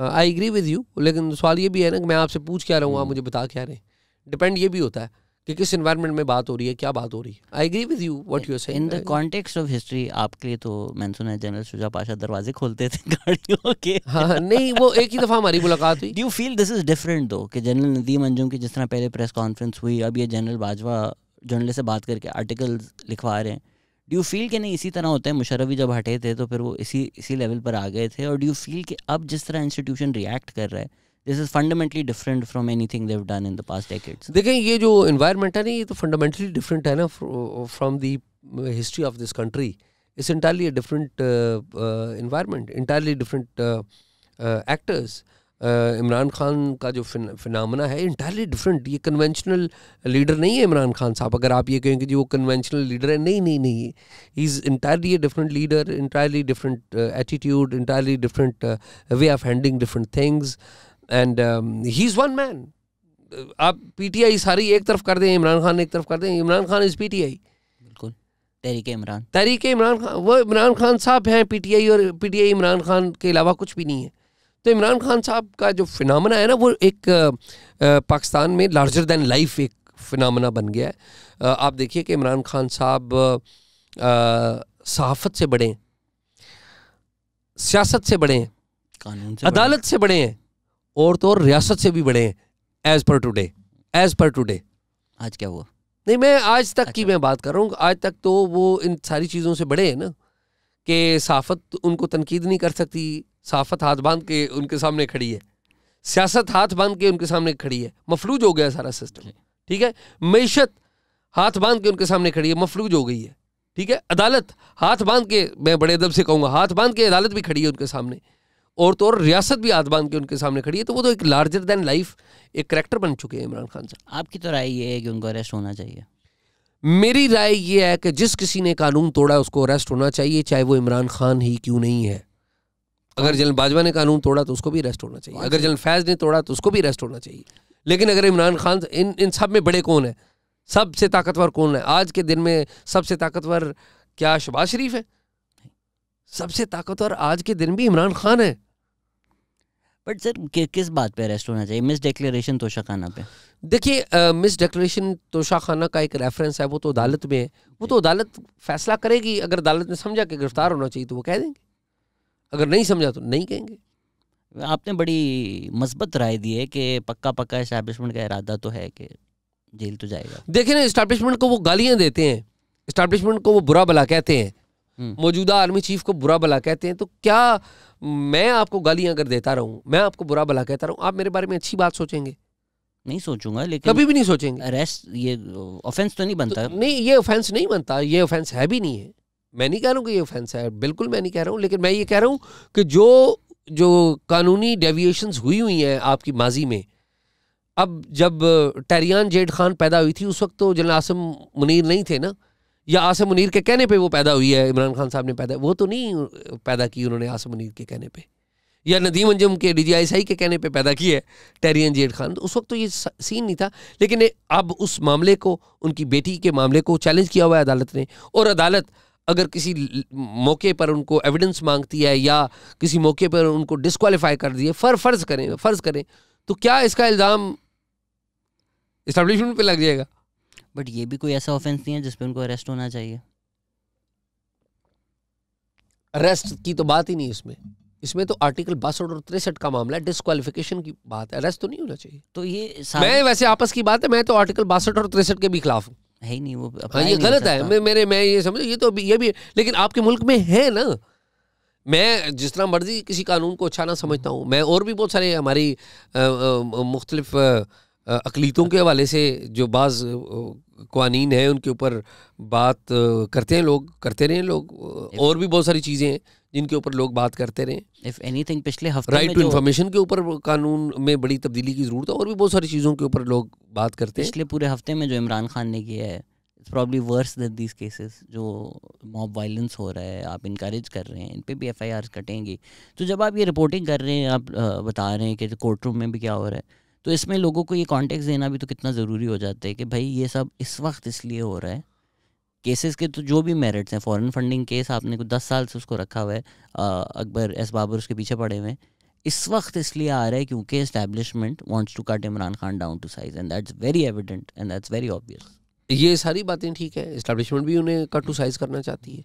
आई एग्री विद यू, लेकिन सवाल ये भी है ना कि मैं आपसे पूछ क्या रहा हूँ, आप मुझे बता क्या रहे हैं। डिपेंड ये भी होता है कि किस एनवायरनमेंट में बात हो रही है, क्या बात हो रही है। I agree with you what you are saying. In the context of history आपके लिए तो मैंने सुना है जनरल शुजा पाशा दरवाजे खोलते थे गाड़ियों के। हाँ नहीं, वो एक ही दफ़ा हमारी मुलाकात हुई। Do you feel this is different दो कि जनरल नदीम अंजुम की जिस तरह पहले प्रेस कॉन्फ्रेंस हुई, अब ये जनरल बाजवा जर्नलिस्ट से बात करके आर्टिकल्स लिखवा रहे हैं, डू यू फील कि नहीं इसी तरह होता है? मुशर्रफ भी जब हटे थे तो फिर वो इसी लेवल पर आ गए थे, और डू यू फील कि अब जिस तरह इंस्टीट्यूशन रिएक्ट कर रहा है, this is fundamentally different from anything they have done in the past decades? देखें, ये जो इन्वायरमेंट है ना, ये तो फंडामेंटली डिफरेंट है ना from the history of this country. It's entirely a different environment, entirely different actors. Imran Khan का जो फिनोमेना है इंटायरली डिफरेंट। ये कन्वेंशनल लीडर नहीं है इमरान खान साहब। अगर आप ये कहें कि जी वो कन्वेंशनल लीडर है, नहीं नहीं नहीं, he is entirely a different leader, entirely different attitude, entirely different way of handling different things, and he is one man. आप पीटीआई सारी एक तरफ कर दें, इमरान खान एक तरफ कर दें, इमरान खान इज़ पीटीआई। बिल्कुल, तहरीक इमरान, तहरीक इमरान खान, वो इमरान खान साहब हैं पीटीआई, और पीटीआई इमरान खान के अलावा कुछ भी नहीं है। तो इमरान खान साहब का जो फिनोमेना है ना, वो एक पाकिस्तान में लार्जर दैन लाइफ एक फिनोमेना बन गया है। आप देखिए कि इमरान खान साहब सहाफ़त से बड़े हैं, सियासत से बड़े हैं, कानून से, अदालत से बड़े हैं, और तो और रियासत से भी बड़े हैं। एज़ पर टुडे आज क्या हुआ? नहीं, मैं आज तक की मैं बात कर रहा हूँ। आज तक तो वो इन सारी चीज़ों से बड़े हैं ना, कि सहाफ़त उनको तनकीद नहीं कर सकती, सहाफ़त हाथ बांध के उनके सामने खड़ी है, सियासत हाथ बांध के उनके सामने खड़ी है, मफलूज हो गया सारा सिस्टम, ठीक है। मईशत हाथ बांध के उनके सामने खड़ी है, मफलूज हो गई है, ठीक है। अदालत हाथ बांध के, मैं बड़े अदब से कहूँगा, हाथ बांध के अदालत भी खड़ी है उनके सामने, और तो और रियासत भी हाथ बांध के उनके सामने खड़ी है। तो वो तो एक लार्जर दैन लाइफ एक करैक्टर बन चुके हैं इमरान खान साहब। आपकी तो राय ये है कि उनको अरेस्ट होना चाहिए? मेरी राय ये है कि जिस किसी ने कानून तोड़ा उसको अरेस्ट होना चाहिए, चाहे वो इमरान खान ही क्यों नहीं है। अगर जनरल बाजवा ने कानून तोड़ा तो उसको भी अरेस्ट होना चाहिए, अगर जनरल फैज़ ने तोड़ा तो उसको भी अरेस्ट होना चाहिए। लेकिन अगर इमरान खान, इन सब में बड़े कौन है, सबसे ताकतवर कौन है आज के दिन में? सबसे ताकतवर क्या शहबाज शरीफ है? सबसे ताकतवर आज के दिन भी इमरान खान है। बट सर किस बात पे अरेस्ट होना चाहिए? मिस डिक्लेरेशन तोशा खाना पे? देखिए, मिस डिक्लेरेशन तोशा खाना का एक रेफरेंस है, वो तो अदालत में है, वो तो अदालत फैसला करेगी। अगर अदालत ने समझा कि गिरफ्तार होना चाहिए तो वो कह देंगे, अगर नहीं समझा तो नहीं कहेंगे। आपने बड़ी मस्बत राय दी है कि पक्का एस्टैब्लिशमेंट का इरादा तो है कि जेल तो जाएगा। देखिए ना, एस्टैब्लिशमेंट को वो गालियां देते हैं, एस्टैब्लिशमेंट को वो बुरा भला कहते हैं, मौजूदा आर्मी चीफ को बुरा भला कहते हैं। तो क्या मैं आपको गालियां अगर देता रहूं, मैं आपको बुरा भला कहता रहूं, आप मेरे बारे में अच्छी बात सोचेंगे? नहीं सोचूंगा, लेकिन कभी भी नहीं सोचेंगे। अरेस्ट ये ऑफेंस तो नहीं बनता। तो नहीं, ये ऑफेंस नहीं बनता, ये ऑफेंस है भी नहीं है। मैं नहीं कह रहा हूँ कि ये ऑफेंस है, बिल्कुल मैं नहीं कह रहा हूँ। लेकिन मैं ये कह रहा हूँ कि जो कानूनी डेविएशंस हुई हैं आपकी माजी में, अब जब टैरियान जेड खान पैदा हुई थी उस वक्त तो जनरल आसिम मुनीर नहीं थे ना, या आसिम मुनीर के कहने पे वो पैदा हुई है, इमरान खान साहब ने पैदा, वो तो नहीं पैदा की उन्होंने आसिम मुनीर के कहने पे, या नदीम अंजुम के DGI के कहने पे पैदा की है टैरियन जेड खान। तो उस वक्त तो ये सीन नहीं था। लेकिन अब उस मामले को, उनकी बेटी के मामले को चैलेंज किया हुआ है अदालत ने, और अदालत अगर किसी मौके पर उनको एविडेंस मांगती है या किसी मौके पर उनको डिस्क्वालीफाई कर दिए, फ़र्ज़ करें तो क्या इसका इल्ज़ाम एस्टैब्लिशमेंट पे लग जाएगा? बट ये भी कोई ऐसा ऑफेंस नहीं है जिस पे उनको अरेस्ट होना चाहिए। अरेस्ट की तो बात ही नहीं इसमें तो आर्टिकल 62 और 63 का मामला है, डिस्क्वालिफिकेशन की बात है, अरेस्ट तो नहीं होना चाहिए। तो ये मैं वैसे आपस की बात है, मैं तो आर्टिकल 62 और 63 के भी खिलाफ हूँ। है ही नहीं वो, ये गलत है। मैं ये समझ, ये भी, लेकिन आपके मुल्क में है ना। मैं जिस तरह मर्जी किसी कानून को अच्छा ना समझता हूँ, मैं और भी बहुत सारे हमारी मुख्तलिफ अकलीतों के हवाले से जो बाज़ क़वानीन हैं उनके ऊपर बात करते हैं लोग, करते रहे लोग, और भी बहुत सारी चीज़ें हैं जिनके ऊपर लोग बात करते रहे। इफ एनीथिंग पिछले हफ्ते राइट टू इन्फॉर्मेशन के ऊपर कानून में बड़ी तब्दीली की ज़रूरत है, और भी बहुत सारी चीज़ों के ऊपर लोग बात करते हैं। पिछले पूरे हफ्ते में जो इमरान खान ने किया है, it's probably worse than these cases. जो मॉब वायलेंस हो रहा है, आप इनकरेज कर रहे हैं, इन पे भी FIRs कटेंगी। तो जब आप ये रिपोर्टिंग कर रहे हैं, आप बता रहे हैं कि कोर्ट रूम में भी क्या हो रहा है, तो इसमें लोगों को ये कॉन्टेक्स्ट देना भी तो कितना ज़रूरी हो जाता है कि भाई ये सब इस वक्त इसलिए हो रहा है। केसेस के तो जो भी मेरिट्स हैं, फॉरेन फंडिंग केस आपने कुछ 10 साल से उसको रखा हुआ है, अकबर एस बाबर उसके पीछे पड़े हुए हैं, इस वक्त इसलिए आ रहा है क्योंकि establishment wants to cut Imran Khan down to size, and that's very evident and that's very obvious. ये सारी बातें ठीक है, एस्टैब्लिशमेंट भी उन्हें कट टू साइज करना चाहती है,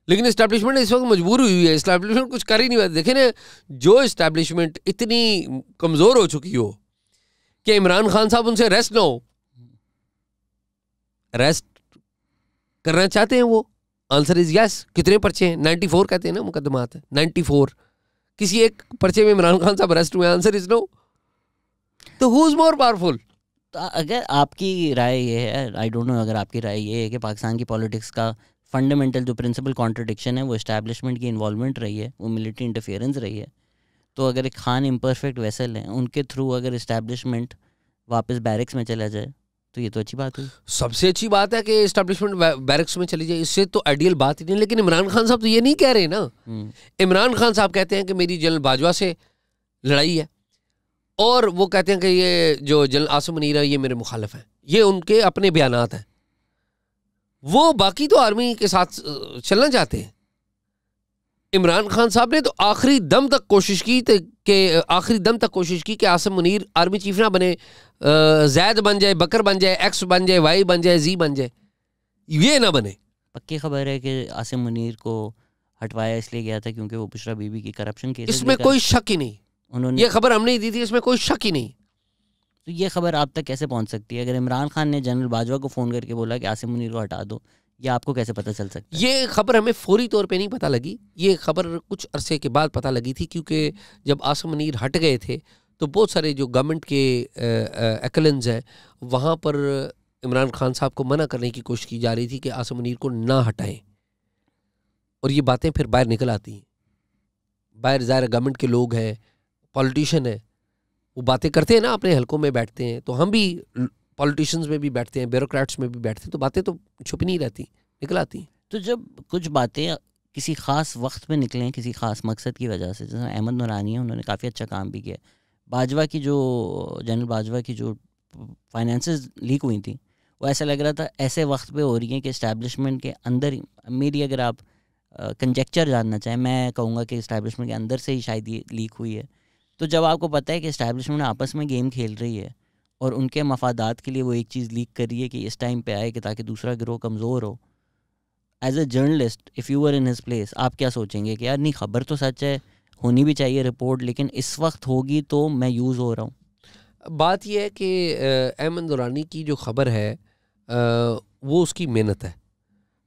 लेकिन एस्टैब्लिशमेंट इस वक्त मजबूर हुई है। एस्टैब्लिशमेंट कुछ कर ही नहीं पाती। देखें ना, जो एस्टैब्लिशमेंट इतनी कमज़ोर हो चुकी हो कि इमरान खान साहब उनसे अरेस्ट ना हो, अरेस्ट करना चाहते हैं वो, आंसर इज यस। कितने पर्चे हैं? 94 कहते हैं ना मुकदमात है, 94। किसी एक पर्चे में इमरान खान साहब अरेस्ट हुए, आंसर इज नो। तो हु इज मोर पावरफुल? तो अगर आपकी राय ये है, आई डोंट नो, अगर आपकी राय ये है कि पाकिस्तान की पॉलिटिक्स का फंडामेंटल जो प्रिंसिपल कॉन्ट्रडिक्शन है वो एस्टैब्लिशमेंट की इन्वॉल्वमेंट रही है, वो मिलिट्री इंटरफेरेंस रही है, तो अगर एक खान इम्परफेक्ट वेसल हैं, उनके थ्रू अगर एस्टैब्लिशमेंट वापस बैरिक्स में चला जाए तो ये तो अच्छी बात हुई। सबसे अच्छी बात है कि एस्टैब्लिशमेंट बैरिक्स में चली जाए, इससे तो आइडियल बात ही नहीं। लेकिन इमरान खान साहब तो ये नहीं कह रहे ना। इमरान खान साहब कहते हैं कि मेरी जनरल बाजवा से लड़ाई है, और वो कहते हैं कि ये जो जनरल आसिम मुनीर है ये मेरे मुखालिफ हैं। ये उनके अपने बयानात हैं। वो बाकी तो आर्मी के साथ चलना चाहते हैं। इमरान खान साहब ने तो आखिरी दम तक कोशिश की कि आसिम मुनीर आर्मी चीफ ना बने, जैद बन जाए, बकर बन जाए, एक्स बन जाए, वाई बन जाए, जी बन जाए, ये ना बने। पक्की खबर है कि आसिम मुनीर को हटवाया इसलिए गया था क्योंकि वो बुशरा बीबी की करप्शन केस, इसमें कोई शक ही नहीं। उन्होंने ये खबर हमने दी थी, इसमें कोई शक ही नहीं। तो ये खबर आप तक कैसे पहुंच सकती है? अगर इमरान खान ने जनरल बाजवा को फ़ोन करके बोला कि आसिम मुनीर को हटा दो, ये आपको कैसे पता चल सकता है? ये खबर हमें फौरी तौर पे नहीं पता लगी, ये खबर कुछ अरसे के बाद पता लगी थी, क्योंकि जब आसिम मुनीर हट गए थे तो बहुत सारे जो गवर्नमेंट के एक्लेंस हैं वहाँ पर इमरान खान साहब को मना करने की कोशिश की जा रही थी कि आसिम मुनीर को ना हटाएं, और ये बातें फिर बाहर निकल आती हैं। बाहर ज़ाहिर गवर्नमेंट के लोग हैं, पॉलिटिशियन हैं, वो बातें करते हैं ना, अपने हलकों में बैठते हैं, तो हम भी पॉलिटिशियंस में भी बैठते हैं, ब्यूरोक्रेट्स में भी बैठते हैं, तो बातें तो छुपी नहीं रहती, निकल आती हैं। तो जब कुछ बातें किसी ख़ास वक्त पे निकलें, किसी ख़ास मकसद की वजह से, जैसे अहमद नूरानी है, उन्होंने काफ़ी अच्छा काम भी किया। बाजवा की जो जनरल बाजवा की जो फाइनेंसेस लीक हुई थी, वो ऐसा लग रहा था ऐसे वक्त पे हो रही है कि इस्टेब्लिशमेंट के अंदर ही, मेरी अगर आप कंजेक्चर जानना चाहें, मैं कहूँगा कि इस्टेब्लिशमेंट के अंदर से ही शायद ये लीक हुई है। तो जब आपको पता है कि इस्टेब्लिशमेंट आपस में गेम खेल रही है और उनके मफादात के लिए वो एक चीज़ लीक कर रही है कि इस टाइम पे आए कि ताकि दूसरा गिरोह कमज़ोर हो, as a journalist if you were in his place, आप क्या सोचेंगे कि यार नहीं, खबर तो सच है, होनी भी चाहिए रिपोर्ट, लेकिन इस वक्त होगी तो मैं यूज़ हो रहा हूँ। बात यह है कि अहमद नूरानी की जो खबर है वो उसकी मेहनत है।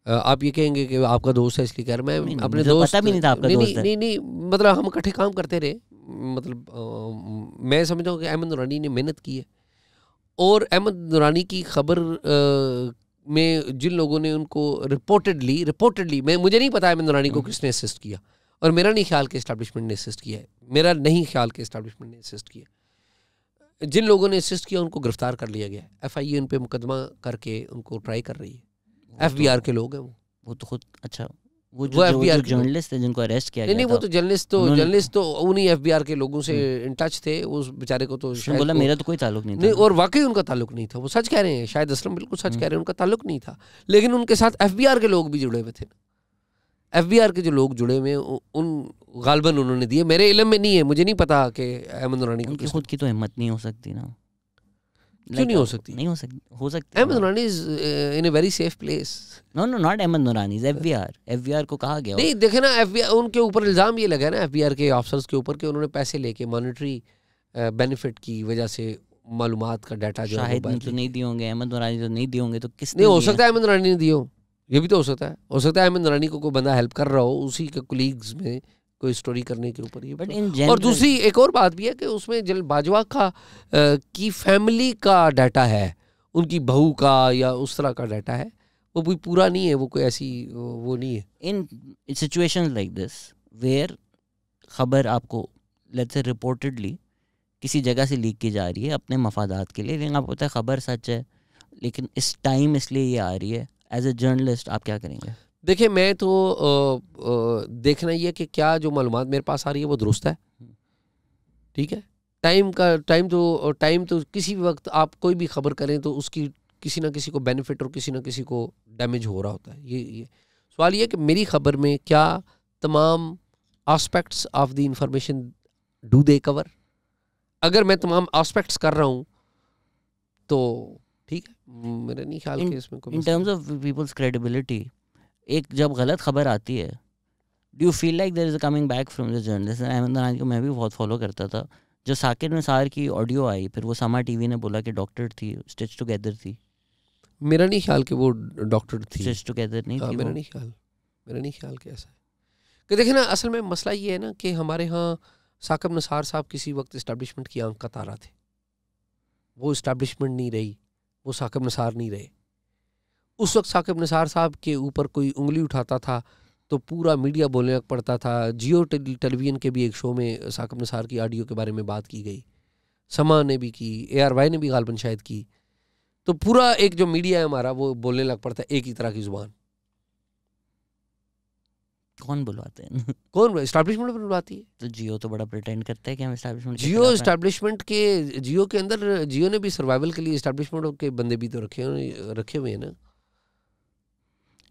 आप ये कहेंगे कि आपका दोस्त है इसलिए कह रहा, मैं अपने दोस्त पता भी नहीं था आपका दोस्त है। नहीं, मतलब हम इकट्ठे काम करते रहे, मतलब मैं समझता हूँ कि अहमद नूरानी ने मेहनत की है, और अहमद नूरानी की खबर में जिन लोगों ने उनको रिपोर्टेडली मुझे नहीं पता अहमद नूरानी को किसने असिस्ट किया, और मेरा नहीं ख्याल कि एस्टैब्लिशमेंट ने असिस्ट किया है, मेरा नहीं ख्याल कि एस्टैब्लिशमेंट ने असिस्ट किया। जिन लोगों ने असिस्ट किया उनको गिरफ्तार कर लिया गया, FIA उन पे मुकदमा करके उनको ट्राई कर रही है। FBR के लोग हैं वो तो खुद, अच्छा, वो FBR जर्नलिस्ट थे जिनको अरेस्ट किया गया। नहीं, वो तो जर्नलिस्ट तो उन्हीं FBR के लोगों से इन टच थे। उस बेचारे को तो शायद बोला मेरा तो कोई ताल्लुक नहीं था। नहीं, और वाकई उनका ताल्लुक नहीं था, वो सच कह रहे हैं, शायद असलम बिल्कुल सच कह रहे हैं, उनका ताल्लुक नहीं था, लेकिन उनके साथ FBR के लोग भी जुड़े हुए थे। FBR के जो लोग जुड़े हुए उन गालबन उन्होंने दिए, मेरे इल्म में नहीं है, मुझे नहीं पता कि अहमद नूरानी को खुद की तो हिम्मत नहीं हो सकती ना। क्यों नहीं हो सकती? नहीं हो सकती। Ahmad Noorani is in a very safe place. No not Ahmad Noorani, FBR को कहा गया। नहीं, देखे ना, FBR उनके ऊपर इल्ज़ाम ये लगा ना FBR के ऑफिसर्स के ऊपर कि उन्होंने पैसे लेके मॉनेटरी बेनिफिट की वजह से मालूमात का डाटा जो शाहिद ने तो नहीं दिए होंगे, अहमद नूरानी तो नहीं दिए होंगे, तो किसने? नहीं, हो सकता है अहमद नूरानी ने दिए हो, ये भी तो हो सकता है अहमद नूरानी को कोई बंदा हेल्प कर रहा हो उसी के कोलीग्स में कोई स्टोरी करने के ऊपर। ये और दूसरी एक और बात भी है कि उसमें जनरल बाजवा का की फैमिली का डाटा है, उनकी बहू का या उस तरह का डाटा है, वो भी पूरा नहीं है, वो कोई ऐसी वो नहीं है। इन सिचुएशंस लाइक दिस वेयर ख़बर आपको लेट्स से रिपोर्टेडली किसी जगह से लीक की जा रही है अपने मफादात के लिए, लेकिन आपको पता है ख़बर सच है, लेकिन इस टाइम इसलिए ये आ रही है, एज ए जर्नलिस्ट आप क्या करेंगे? देखिए, मैं तो देखना ये है कि क्या जो मालूमात मेरे पास आ रही है वो दुरुस्त है, ठीक है। टाइम तो किसी भी वक्त आप कोई भी खबर करें तो उसकी किसी ना किसी को बेनिफिट और किसी ना किसी को डैमेज हो रहा होता है। ये सवाल ये है कि मेरी खबर में क्या तमाम aspects of the information do they cover. अगर मैं तमाम एस्पेक्ट्स कर रहा हूँ तो ठीक है, मेरा नहीं ख्याल कि इसमें कोई in terms of people's credibility, एक जब गलत खबर आती है, do you feel like there is a coming back from the journalist? Ahmad नानी को मैं भी बहुत फॉलो करता था। जो साकिर निसार की ऑडियो आई, फिर वो समा टीवी ने बोला कि डॉक्टर थी, स्टिच टुगेदर थी। मेरा नहीं ख्याल कि वो डॉक्टर थी, स्टिच टुगेदर नहीं थी। मेरा नहीं ख्याल कि ऐसा है। कि देखिए ना, असल में मसला ये है ना कि हमारे यहाँ साकिब निसार साहब किसी वक्त इस्टेब्लिशमेंट की आंख का तारा थे। वो इस्टेब्लिशमेंट नहीं रही, वो साकिब निसार नहीं रहे। उस वक्त साकिब निसार साहब के ऊपर कोई उंगली उठाता था तो पूरा मीडिया बोलने लग पड़ता था। जियो टेलीविज़न के भी एक शो में साकिब निसार की ऑडियो के बारे में बात की गई, समा ने भी की, ARY ने भी गालबन शायद की। तो पूरा एक जो मीडिया है हमारा वो बोलने लग पड़ता है एक ही तरह की जुबान। कौन बुलवाते हैं? कौन एस्टैब्लिशमेंट बुलवाती है? तो जियो तो बड़ा प्रिटेंड करता है कि हम एस्टैब्लिशमेंट जियो के अंदर जियो ने भी सर्वाइवल के लिए एस्टैब्लिशमेंट के बंदे भी तो रखे हुए हैं ना।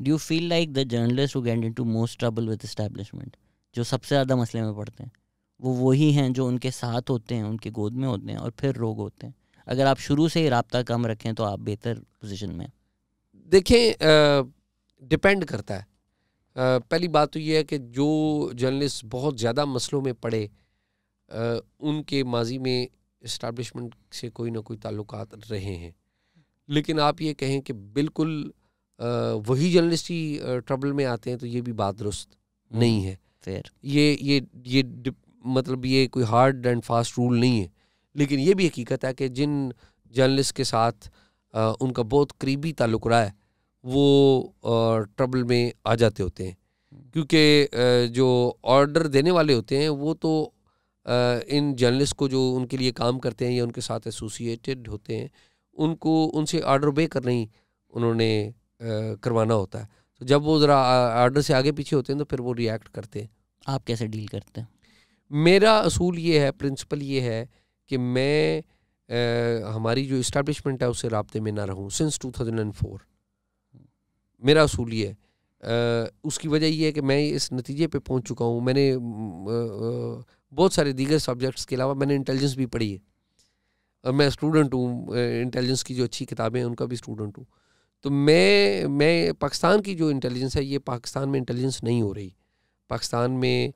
Do you feel like the journalist who get into most trouble with establishment, जो सबसे ज़्यादा मसले में पड़ते हैं, वो वही हैं जो उनके साथ होते हैं, उनके गोद में होते हैं और फिर रोग होते हैं? अगर आप शुरू से ही राब्ता कम रखें तो आप बेहतर पोजीशन में। देखें, डिपेंड करता है। पहली बात तो ये है कि जो जर्नलिस्ट बहुत ज़्यादा मसलों में पड़े, उनके माजी में इस्टेब्लिशमेंट से कोई ना कोई ताल्लुकात रहे हैं। लेकिन आप ये कहें कि बिल्कुल वही जर्नलिस्ट ही ट्रबल में आते हैं, तो ये भी बात दुरुस्त नहीं है। फिर ये मतलब ये कोई हार्ड एंड फास्ट रूल नहीं है। लेकिन ये भी हकीकत है कि जिन जर्नलिस्ट के साथ उनका बहुत करीबी ताल्लुक रहा है वो ट्रबल में आ जाते होते हैं, क्योंकि जो ऑर्डर देने वाले होते हैं वो तो इन जर्नलिस्ट को जो उनके लिए काम करते हैं या उनके साथ एसोसिएटेड होते हैं, उनको उनसे ऑर्डर ओबे करना ही उन्होंने करवाना होता है। तो जब वो ज़रा ऑर्डर से आगे पीछे होते हैं तो फिर वो रिएक्ट करते हैं। आप कैसे डील करते हैं? मेरा असूल ये है, प्रिंसिपल ये है कि मैं हमारी जो इस्टेब्लिशमेंट है उससे राब्ते में ना रहूं सिंस 2004। मेरा असूल ये है। उसकी वजह ये है कि मैं इस नतीजे पे पहुंच चुका हूं। मैंने बहुत सारे दीगर सब्जेक्ट्स के अलावा मैंने इंटेलिजेंस भी पढ़ी है और मैं स्टूडेंट हूँ इंटेलिजेंस की। जो अच्छी किताबें हैं उनका भी स्टूडेंट हूँ। तो मैं पाकिस्तान की जो इंटेलिजेंस है, ये पाकिस्तान में इंटेलिजेंस नहीं हो रही। पाकिस्तान में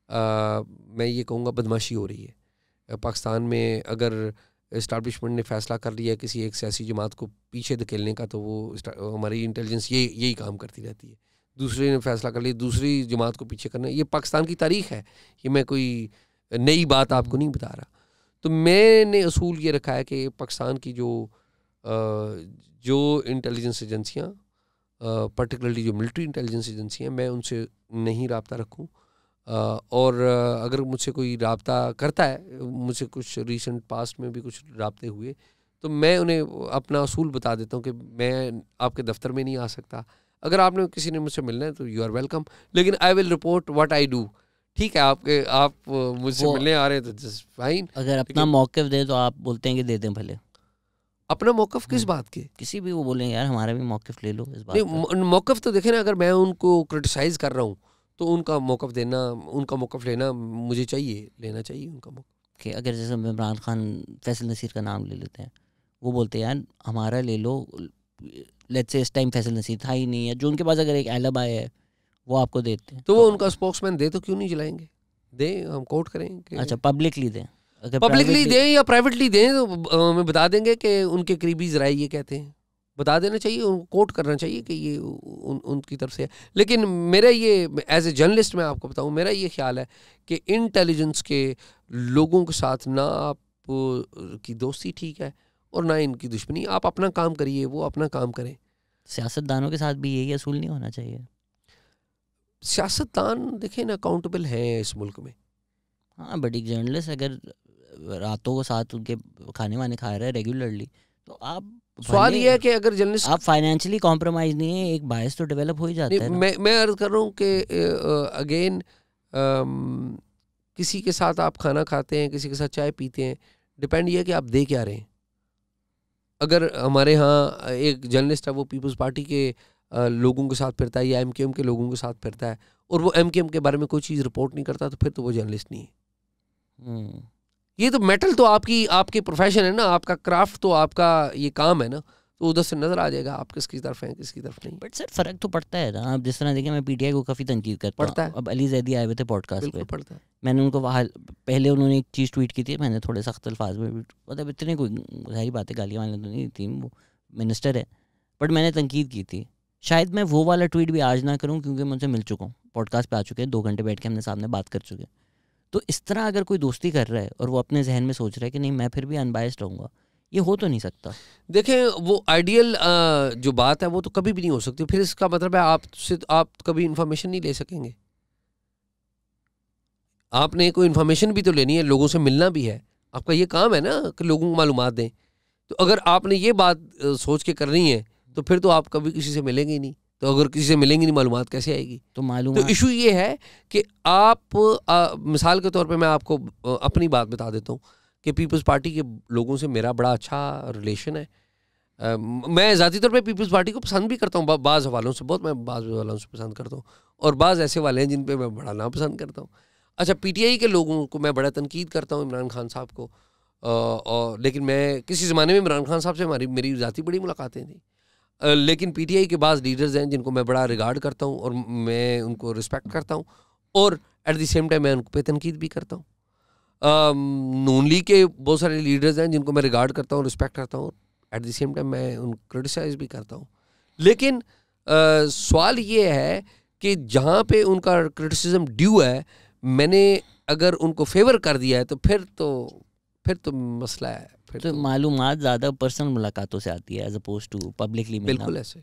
मैं ये कहूँगा बदमाशी हो रही है। पाकिस्तान में अगर इस्टेब्लिशमेंट ने फैसला कर लिया किसी एक सियासी जमात को पीछे धकेलने का, तो वो हमारी इंटेलिजेंस यही काम करती रहती है। दूसरे ने फैसला कर लिया दूसरी जमात को पीछे करना। ये पाकिस्तान की तारीख है, ये मैं कोई नई बात आपको नहीं बता रहा। तो मैंने असूल ये रखा है कि पाकिस्तान की जो इंटेलिजेंस एजेंसियाँ, पर्टिकुलरली जो मिलिट्री इंटेलिजेंस एजेंसियाँ, मैं उनसे नहीं रब्ता रखूँ। और अगर मुझसे कोई रब्ता करता है, मुझसे कुछ रिसेंट पास्ट में भी कुछ रब्ते हुए, तो मैं उन्हें अपना असूल बता देता हूँ कि मैं आपके दफ्तर में नहीं आ सकता। अगर आपने किसी ने मुझसे मिलना है तो यू आर वेलकम, लेकिन I will report what I do. ठीक है, आप मुझसे मिलने आ रहे हैं तो जस्ट फाइन। अगर अपना मौक़िफ़ दे तो आप बोलते हैं कि दे दें भले। अपना मौक़िफ़ किस बात के? किसी भी वो बोलेंगे यार हमारा भी मौक़िफ़ ले लो इस बात पे। मौक़िफ़ तो देखें ना, अगर मैं उनको क्रिटिसाइज़ कर रहा हूँ तो उनका मौक़िफ़ देना, उनका मौक़िफ़ लेना मुझे चाहिए, लेना चाहिए उनका मौक़िफ़। कि अगर जैसे इमरान खान फैसल नसीर का नाम ले लेते हैं, वो बोलते हैं यार हमारा ले लो, लेट्स से इस टाइम फैसल नसीर था ही नहीं है, जो उनके पास अगर एक एलिबी है वो आपको देते हैं, तो वो उनका स्पोक्समैन दे, तो क्यों नहीं जलाएंगे? दे, हम कोर्ट करेंगे। अच्छा, पब्लिकली दें? अगर पब्लिकली दें या प्राइवेटली दें तो हमें बता देंगे कि उनके करीबी ज़राए ये कहते हैं, बता देना चाहिए, कोट करना चाहिए कि ये उनकी तरफ से है। लेकिन मेरा ये एज ए जर्नलिस्ट मैं आपको बताऊं, मेरा ये ख्याल है कि इंटेलिजेंस के लोगों के साथ ना आप की दोस्ती ठीक है और ना इनकी दुश्मनी। आप अपना काम करिए, वो अपना काम करें। सियासतदानों के साथ भी यही असूल नहीं होना चाहिए? सियासतदान देखें ना अकाउंटेबल हैं इस मुल्क में। हाँ, बट एक जर्नलिस्ट अगर रातों को साथ उनके खाने वाने खा रहा है रेगुलरली, तो आप सवाल ये है कि अगर जर्नलिस्ट आप फाइनेंशियली कॉम्प्रोमाइज नहीं है, एक बायस तो डेवलप हो ही जाता है ना। मैं अर्ज कर रहा हूँ कि अगेन किसी के साथ आप खाना खाते हैं, किसी के साथ चाय पीते हैं, डिपेंड ये है कि आप दे क्या रहे हैं। अगर हमारे यहाँ एक जर्नलिस्ट है वो पीपल्स पार्टी के लोगों के साथ फिरता है या एमकेएम के लोगों के साथ फिरता है और वो एमकेएम के बारे में कोई चीज़ रिपोर्ट नहीं करता, तो फिर तो वो जर्नलिस्ट नहीं है। ये तो मेटल तो आपकी प्रोफेशन है ना, आपका क्राफ्ट तो आपका ये काम है ना, तो उधर से नजर आ जाएगा आप किसकी तरफ हैं किसकी तरफ नहीं। बट सर फर्क तो पड़ता है ना। आप जिस तरह देखें, मैं पीटीआई को काफ़ी तनकीद करता हूँ। अब अली जैदी आए हुए थे पॉडकास्ट पे, पड़ता है। मैंने उनको वहाँ पहले उन्होंने एक चीज़ ट्वीट की थी, मैंने थोड़े सख्त अल्फाज में, मतलब इतने कोई सारी बातें गालियाँ वाली तो नहीं थी, वो मिनिस्टर है, बट मैंने तनकीद की थी। शायद मैं वो वाला ट्वीट भी आज ना करूँ क्योंकि मैं उनसे मिल चुका हूँ, पॉडकास्ट पे आ चुके हैं, 2 घंटे बैठ के हमने सामने बात कर चुके हैं। तो इस तरह अगर कोई दोस्ती कर रहा है और वो अपने जहन में सोच रहा है कि नहीं मैं फिर भी अनबायस्ड रहूँगा, ये हो तो नहीं सकता। देखें वो आइडियल जो बात है वो तो कभी भी नहीं हो सकती। फिर इसका मतलब है आप कभी इन्फॉर्मेशन नहीं ले सकेंगे। आपने कोई इन्फॉर्मेशन भी तो लेनी है, लोगों से मिलना भी है, आपका ये काम है ना कि लोगों को मालूमात दें। तो अगर आपने ये बात सोच के करनी है तो फिर तो आप कभी किसी से मिलेंगे ही नहीं। तो अगर किसी से मिलेंगे नहीं, मालूमात कैसे आएगी? तो इशू ये है कि आप मिसाल के तौर पे मैं आपको अपनी बात बता देता हूँ कि पीपल्स पार्टी के लोगों से मेरा बड़ा अच्छा रिलेशन है। मैं ज़ाती तौर पे पीपल्स पार्टी को पसंद भी करता हूँ, बाज़ हवालों से बहुत मैं बाज़ हवालों से पसंद करता हूँ, और बाज़ ऐसे वाले हैं जिन पे मैं बड़ा नापसंद करता हूँ। अच्छा, पीटीआई के लोगों को मैं बड़ा तनकीद करता हूँ, इमरान खान साहब को, और लेकिन मैं किसी ज़माने में इमरान खान साहब से मेरी ज़ाती बड़ी मुलाकातें थी। लेकिन पीटीआई के बाज़ लीडर्स हैं जिनको मैं बड़ा रिगार्ड करता हूँ और मैं उनको रिस्पेक्ट करता हूँ, और एट द सेम टाइम मैं उन पे तनकीद भी करता हूँ। नून लीग के बहुत सारे लीडर्स हैं जिनको मैं रिगार्ड करता हूँ, रिस्पेक्ट करता हूँ, एट द सेम टाइम मैं उनको क्रिटिसाइज भी करता हूँ। लेकिन सवाल ये है कि जहाँ पे उनका क्रिटिसिज्म ड्यू है, मैंने अगर उनको फेवर कर दिया है तो फिर तो मसला है। फिर तो मालूमात ज़्यादा पर्सनल मुलाकातों से आती है एज अपोज टू पब्लिकली मिलना। बिल्कुल ऐसे,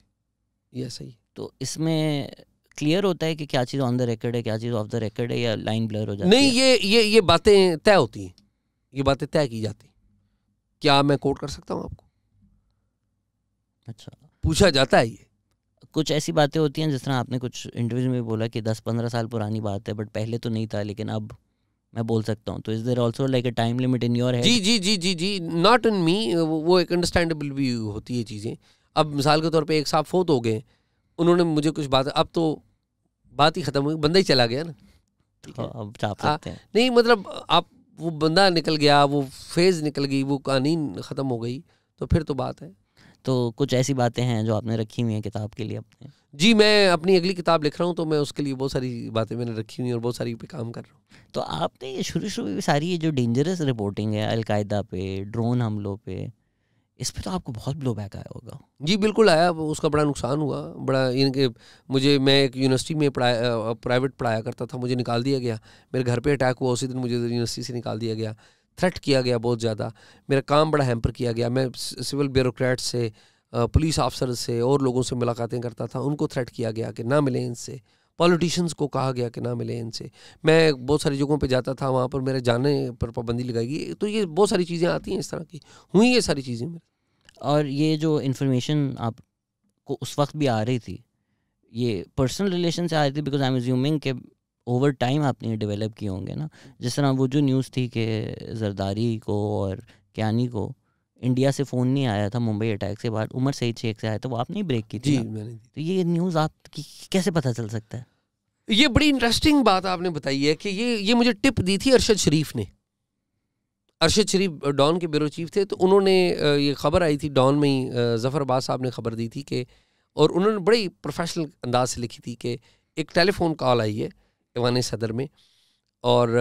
ये सही। तो इसमें क्लियर होता है कि क्या चीज़ ऑन द रिकॉर्ड है, क्या चीज़ ऑफ द रिकॉर्ड है, या लाइन ब्लर हो जाती है? नहीं, ये बातें तय होती हैं, ये बातें तय की जाती। क्या मैं कोट कर सकता हूँ आपको? अच्छा, पूछा जाता है। ये कुछ ऐसी बातें होती हैं जिस तरह आपने कुछ इंटरव्यू में बोला कि 10-15 साल पुरानी बात है, बट पहले तो नहीं था लेकिन अब मैं बोल सकता हूँ। तो is there also like a time limit in your head? जी, नॉट इन मी। वो एक अंडरस्टैंडेबल भी होती है चीज़ें। अब मिसाल के तौर पे एक साहब फोत हो गए, उन्होंने मुझे कुछ बात, अब तो बात ही ख़त्म हुई, बंदा ही चला गया ना। अब छाप सकते हैं। नहीं मतलब आप वो बंदा निकल गया, वो फेज़ निकल गई, वो कहानी ख़त्म हो गई, तो फिर तो बात है। तो कुछ ऐसी बातें हैं जो आपने रखी हुई हैं किताब के लिए अपने? जी, मैं अपनी अगली किताब लिख रहा हूँ, तो मैं उसके लिए बहुत सारी बातें मैंने रखी हुई और बहुत सारी पे काम कर रहा हूँ। तो आपने ये शुरू में सारी ये जो डेंजरस रिपोर्टिंग है अलकायदा पे, ड्रोन हमलों पे, इस पे तो आपको बहुत ब्लो बैक आया होगा। जी बिल्कुल आया, उसका बड़ा नुकसान हुआ। बड़ा इनके मैं एक यूनिवर्सिटी में प्राइवेट पढ़ाया करता था, मुझे निकाल दिया गया। मेरे घर पे अटैक हुआ, उसी दिन मुझे यूनिवर्सिटी से निकाल दिया गया। थ्रेट किया गया बहुत ज़्यादा, मेरा काम बड़ा हैम्पर किया गया। मैं सिविल ब्यूरोक्रेट से, पुलिस ऑफिसर से और लोगों से मुलाकातें करता था, उनको थ्रेट किया गया कि ना मिले इनसे। पॉलिटिशियंस को कहा गया कि ना मिले इनसे। मैं बहुत सारी जगहों पे जाता था, वहाँ पर मेरे जाने पर पाबंदी लगाई गई। तो ये बहुत सारी चीज़ें आती हैं इस तरह की, हुई ये सारी चीज़ें मेरे। और ये जो इन्फॉर्मेशन आपको उस वक्त भी आ रही थी, ये पर्सनल रिलेशन से आ रही थी? बिकॉज आई एम अज्यूमिंग कि ओवर टाइम आपने ये डेवलप किए होंगे ना। जिस तरह वो जो न्यूज़ थी कि जरदारी को और क्यानी को इंडिया से फ़ोन नहीं आया था मुंबई अटैक के बाद, उमर सईद शेख से आया था, वो आपने ही ब्रेक की थी। जी मैंने। तो ये न्यूज़ आपकी कैसे पता चल सकता है? ये बड़ी इंटरेस्टिंग बात आपने बताई है कि ये मुझे टिप दी थी अरशद शरीफ ने। अरशद शरीफ डॉन के ब्यूरो चीफ थे, तो उन्होंने ये खबर आई थी डॉन में ही, ज़फ़र अब्बास साहब ने खबर दी थी कि, और उन्होंने बड़ी प्रोफेशनल अंदाज से लिखी थी कि एक टेलीफोन कॉल आई है ईवान सदर में, और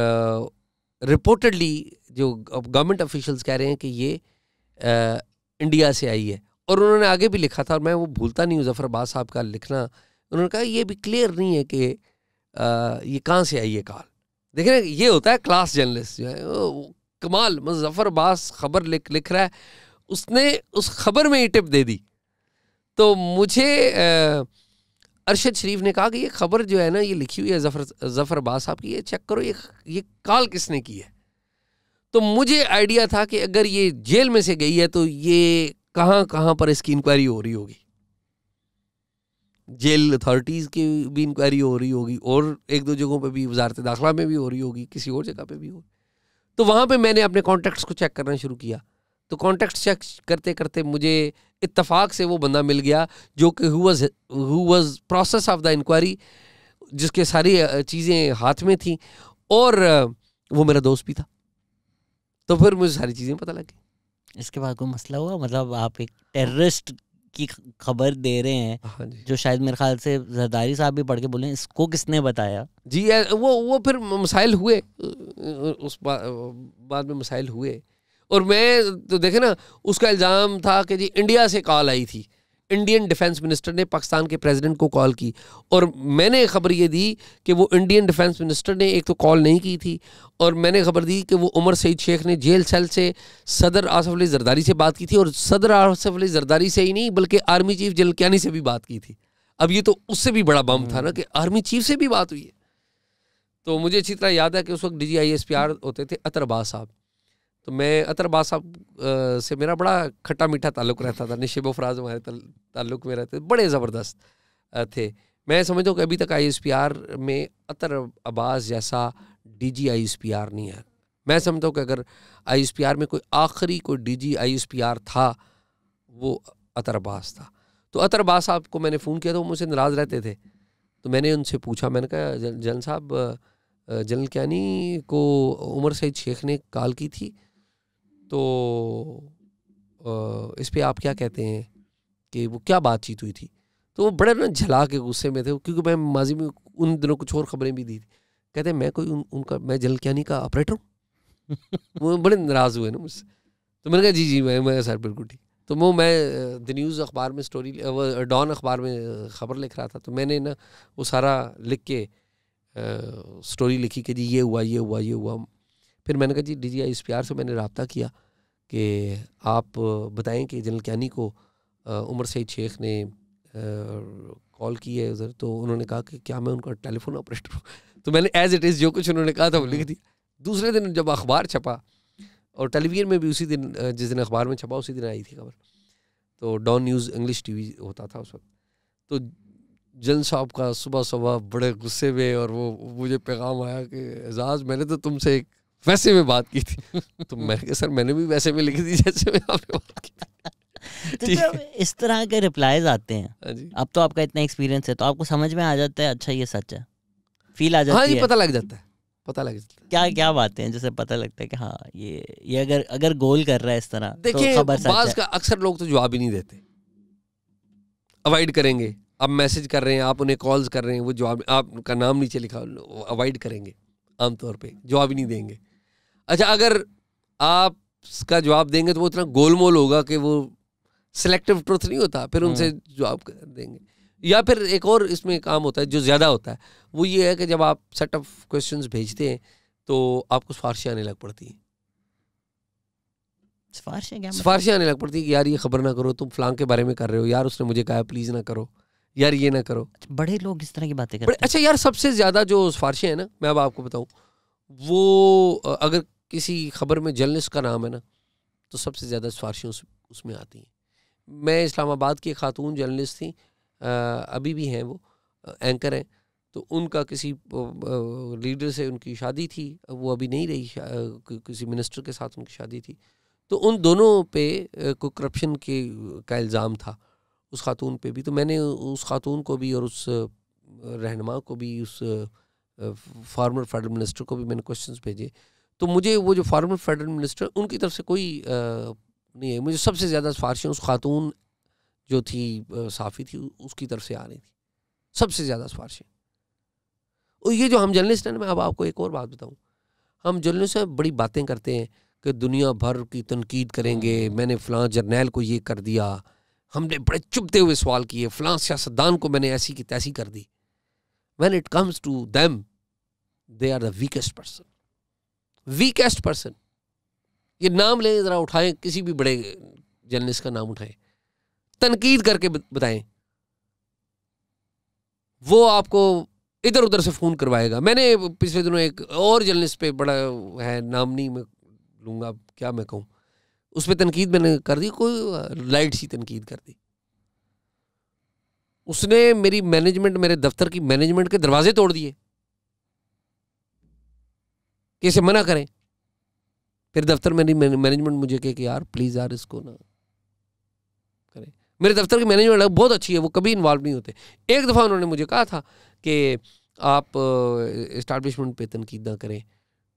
रिपोर्टेडली जो गवर्नमेंट ऑफिशियल्स कह रहे हैं कि ये इंडिया से आई है। और उन्होंने आगे भी लिखा था, और मैं वो भूलता नहीं हूँ ज़फ़र अब्बास साहब का लिखना। उन्होंने कहा ये भी क्लियर नहीं है कि ये कहाँ से आई है कॉल। देखें ना, ये होता है क्लास जर्नलिस्ट जो है, कमाल। ज़फ़र अब्बास खबर लिख रहा है, उसने उस खबर में ही टिप दे दी। तो मुझे अरशद शरीफ ने कहा कि ये खबर जो है ना, ये लिखी हुई है जफ़र अब्बास साहब की, ये चेक करो ये कॉल किसने की है। तो मुझे आइडिया था कि अगर ये जेल में से गई है तो ये कहाँ कहाँ पर इसकी इंक्वायरी हो रही होगी, जेल अथॉरिटीज़ की भी इंक्वायरी हो रही होगी और एक दो जगहों पे भी, वजारत दाखिला में भी हो रही होगी, किसी और जगह पे भी हो। तो वहाँ पे मैंने अपने कॉन्टैक्ट्स को चेक करना शुरू किया। तो कॉन्टैक्ट्स चेक करते करते मुझे इत्तफाक से वो बंदा मिल गया जो कि who was process of the inquiry, जिसके सारी चीज़ें हाथ में थी, और वो मेरा दोस्त भी था। तो फिर मुझे सारी चीज़ें पता लग गई। इसके बाद कोई मसला हुआ? मतलब आप एक टेररिस्ट की खबर दे रहे हैं, हाँ जी, जो शायद मेरे ख्याल से जरदारी साहब भी पढ़ के बोले इसको किसने बताया? जी वो फिर मसाइल हुए, उस बाद में मसाइल हुए। और मैं तो देखे ना, उसका इल्ज़ाम था कि जी इंडिया से कॉल आई थी, इंडियन डिफेंस मिनिस्टर ने पाकिस्तान के प्रेसिडेंट को कॉल की, और मैंने खबर ये दी कि वो इंडियन डिफेंस मिनिस्टर ने एक तो कॉल नहीं की थी, और मैंने खबर दी कि वो उमर सईद शेख ने जेल सेल से सदर आसफ अली जरदारी से बात की थी, और सदर आसफ अली जरदारी से ही नहीं बल्कि आर्मी चीफ जनरल कियानी से भी बात की थी। अब ये तो उससे भी बड़ा बम था ना कि आर्मी चीफ से भी बात हुई है। तो मुझे अच्छी तरह याद है कि उस वक्त DGISPR होते थे अतर अब्बास साहब। तो मैं अतर अब्बास साहब से मेरा बड़ा खट्टा मीठा ताल्लुक़ रहता था, निशिब फराज हमारे ताल्लुक़ में रहते, बड़े ज़बरदस्त थे। मैं समझता हूँ कि अभी तक ISPR में अतर अब्बास जैसा DGISPR नहीं है। मैं समझता हूँ कि अगर ISPR में कोई आखिरी कोई DGISPR था, वो अतर अब्बास था। तो अतर अब्बास साहब को मैंने फ़ोन किया तो वो मुझसे नाराज़ रहते थे। तो मैंने उनसे पूछा, मैंने कहा जनरल साहब, जनरल कियानी को उमर सईद शेख ने कॉल की थी, तो इस पे आप क्या कहते हैं कि वो क्या बातचीत हुई थी? तो वो बड़े ना झला के गुस्से में थे, क्योंकि मैं माजी में उन दिनों कुछ और खबरें भी दी थी। कहते हैं मैं कोई उनका मैं जनरल कियानी का ऑपरेटर हूँ? वो बड़े नाराज़ हुए ना मुझसे। तो मैंने कहा जी मैं सर बिल्कुल ठीक। तो वो मैं द न्यूज़ अखबार में स्टोरी, डॉन अखबार में ख़बर लिख रहा था, तो मैंने ना वो सारा लिख के स्टोरी लिखी कि जी ये हुआ। फिर मैंने कहा जी DGISPR से मैंने रब्ता किया कि आप बताएं कि जनरल कियानी को उमर सईद शेख ने कॉल की है उधर। तो उन्होंने कहा कि क्या मैं उनका टेलीफोन ऑपरेटर हूँ? तो मैंने एज इट इज़ जो कुछ उन्होंने कहा था वो लिख दिया। दूसरे दिन जब अखबार छपा, और टेलीविज़न में भी उसी दिन, जिस दिन अखबार में छपा उसी दिन आई थी खबर, तो डॉन न्यूज़ इंग्लिश TV होता था उस वक्त। तो जनरल साहब का सुबह बड़े गुस्से में, और वो मुझे पैगाम आया कि एजाज मैंने तो तुमसे एक वैसे में बात की थी। तो मैंने कहा सर मैंने भी वैसे में लिख दी जैसे में आपने बात की थी। तो जब इस तरह के रिप्लाईज आते हैं, अब तो आपका इतना एक्सपीरियंस है तो आपको समझ में आ जाता है अच्छा ये सच है, फील आ जाती है? हाँ जी, पता लग जाता है। क्या बातें हैं जैसे पता लगता है कि हाँ ये अगर गोल कर रहा है इस तरह, देखिए तो खबर सच बाज़ है। का अक्सर लोग तो जवाब ही नहीं देते, अवॉइड करेंगे। आप मैसेज कर रहे हैं, आप उन्हें कॉल्स कर रहे हैं, वो जवाब, आपका नाम नीचे लिखा, अवॉइड करेंगे, आमतौर पे जवाब ही नहीं देंगे। अच्छा, अगर आप इसका जवाब देंगे तो वो इतना गोलमोल होगा कि वो सिलेक्टिव ट्रुथ नहीं होता, फिर उनसे जवाब देंगे। या फिर एक और इसमें काम होता है जो ज़्यादा होता है, वो ये है कि जब आप सेट ऑफ क्वेश्चंस भेजते हैं तो आपको सिफारिशें आने लग पड़ती हैं। सिफारिशें आने लग पड़ती है कि यार ये खबर ना करो, तुम फलां के बारे में कर रहे हो, यार उसने मुझे कहा प्लीज़ ना करो, यार ये ना करो। बड़े लोग इस तरह की बातें करते हैं। अच्छा यार, सबसे ज़्यादा जो सिफारिशें हैं ना, मैं अब आपको बताऊँ, वो अगर किसी खबर में जर्नलिस्ट का नाम है ना, तो सबसे ज़्यादा सिफारिशें उसमें आती हैं। मैं इस्लामाबाद की एक खातून जर्नलिस्ट थी, अभी भी हैं, वो एंकर हैं, तो उनका किसी लीडर से उनकी शादी थी, वो अभी नहीं रही, किसी मिनिस्टर के साथ उनकी शादी थी। तो उन दोनों पे कोई करप्शन का इल्ज़ाम था, उस खातून पे भी। तो मैंने उस खातून को भी और उस रहनुमा को भी, उस फॉर्मर फेडरल मिनिस्टर को भी मैंने क्वेश्चंस भेजे। तो मुझे वो जो फॉर्मर फेडरल मिनिस्टर, उनकी तरफ से कोई नहीं है। मुझे सबसे ज़्यादा सिफारिशें उस खातून जो थी साफ़ी थी उसकी तरफ से आ रही थी, सबसे ज़्यादा सिफारिशें। और ये जो हम जर्नलिस्ट हैं ना, मैं अब आपको एक और बात बताऊं, हम जर्नलिस्ट हैं बड़ी बातें करते हैं कि दुनिया भर की तनकीद करेंगे, मैंने फ़लाँ जर्नैल को ये कर दिया, हमने बड़े चुभते हुए सवाल किए, फ़लाँ सियासतदान को मैंने ऐसी की तैसी कर दी। When it comes to them, they are the weakest person. Weakest person. ये नाम ले ज़रा, उठाएं किसी भी बड़े जर्नलिस्ट का नाम उठाएं, तनकीद करके बताएं वो आपको इधर उधर से फ़ोन करवाएगा। मैंने पिछले दिनों एक और जर्नलिस्ट पे बड़ा है, नाम नहीं मैं लूँगा, क्या मैं कहूँ, उस पर तनकीद मैंने कर दी, कोई लाइट सी तनकीद कर दी। उसने मेरी मैनेजमेंट, मेरे दफ्तर की मैनेजमेंट के दरवाजे तोड़ दिए कि इसे मना करें। फिर दफ्तर मेरी मैनेजमेंट मुझे कहे कि यार प्लीज़ यार इसको ना करें। मेरे दफ्तर की मैनेजमेंट बहुत अच्छी है, वो कभी इन्वॉल्व नहीं होते। एक दफ़ा उन्होंने मुझे कहा था कि आप इस्टेब्लिशमेंट पे तनकीद ना करें।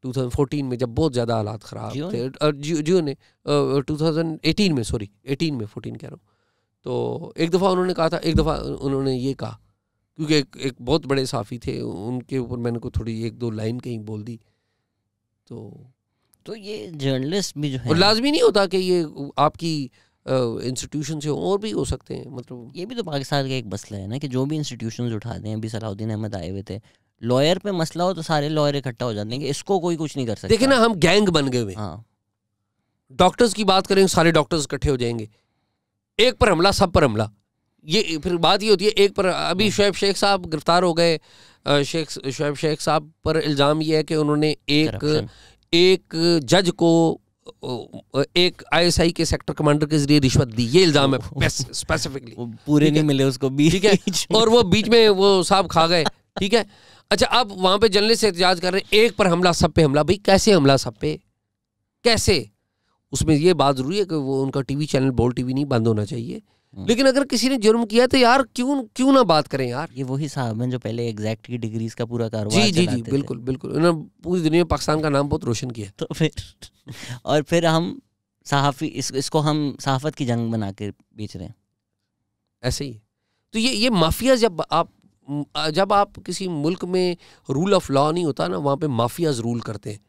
2014 में जब बहुत ज़्यादा हालात ख़राब थे, जियो ने 2018 में, सॉरी 18 में, 14 कह रहा हूँ। तो एक दफ़ा उन्होंने कहा था, एक दफ़ा उन्होंने ये कहा, क्योंकि एक बहुत बड़े साफ़ी थे, उनके ऊपर मैंने को थोड़ी एक दो लाइन कहीं बोल दी। तो ये जर्नलिस्ट भी जो है, और लाजमी नहीं होता कि ये आपकी इंस्टीट्यूशन से और भी हो सकते हैं। मतलब ये भी तो पाकिस्तान का एक मसला है ना कि जो भी इंस्टीट्यूशन उठाते हैं, अभी सलाउद्दीन अहमद आए हुए थे, लॉयर पे मसला हो तो सारे लॉयर इकट्ठा हो जाते हैं कि इसको कोई कुछ नहीं कर सकता। देखिए ना, हम गैंग बन गए हुए। हाँ, डॉक्टर्स की बात करें, सारे डॉक्टर्स इकट्ठे हो जाएंगे, एक पर हमला, सब पर हमला। ये फिर बात ये होती है, एक पर अभी शुएब शेख साहब गिरफ्तार हो गए। शुएब शेख साहब पर इल्ज़ाम ये है कि उन्होंने एक जज को एक ISI के सेक्टर कमांडर के जरिए रिश्वत दी, ये इल्ज़ाम है स्पेसिफिकली। पूरे नहीं मिले उसको भी, ठीक है, और वो बीच में वो साहब खा गए। ठीक है, अच्छा, अब वहां पे जर्नलिस्ट एहतजाज कर रहे हैं, एक पर हमला, सब पे हमला। भाई कैसे हमला सब पे, कैसे? उसमें ये बात जरूरी है कि वो उनका टीवी चैनल बोल टीवी नहीं बंद होना चाहिए, लेकिन अगर किसी ने जुर्म किया तो यार क्यों ना बात करें यार। ये वही साहब हैं जो पहले एग्जैक्ट की डिग्रीज का पूरा कारोबार जी जी जी, बिल्कुल बिल्कुल, उन्होंने पूरी दुनिया में पाकिस्तान का नाम बहुत रोशन किया। तो फिर हम सहाफ़ी इसको हम सहाफत की जंग बना के बेच रहे हैं, ऐसे ही। तो ये माफिया, जब आप किसी मुल्क में रूल ऑफ लॉ नहीं होता ना, वहाँ पे माफियाज रूल करते हैं।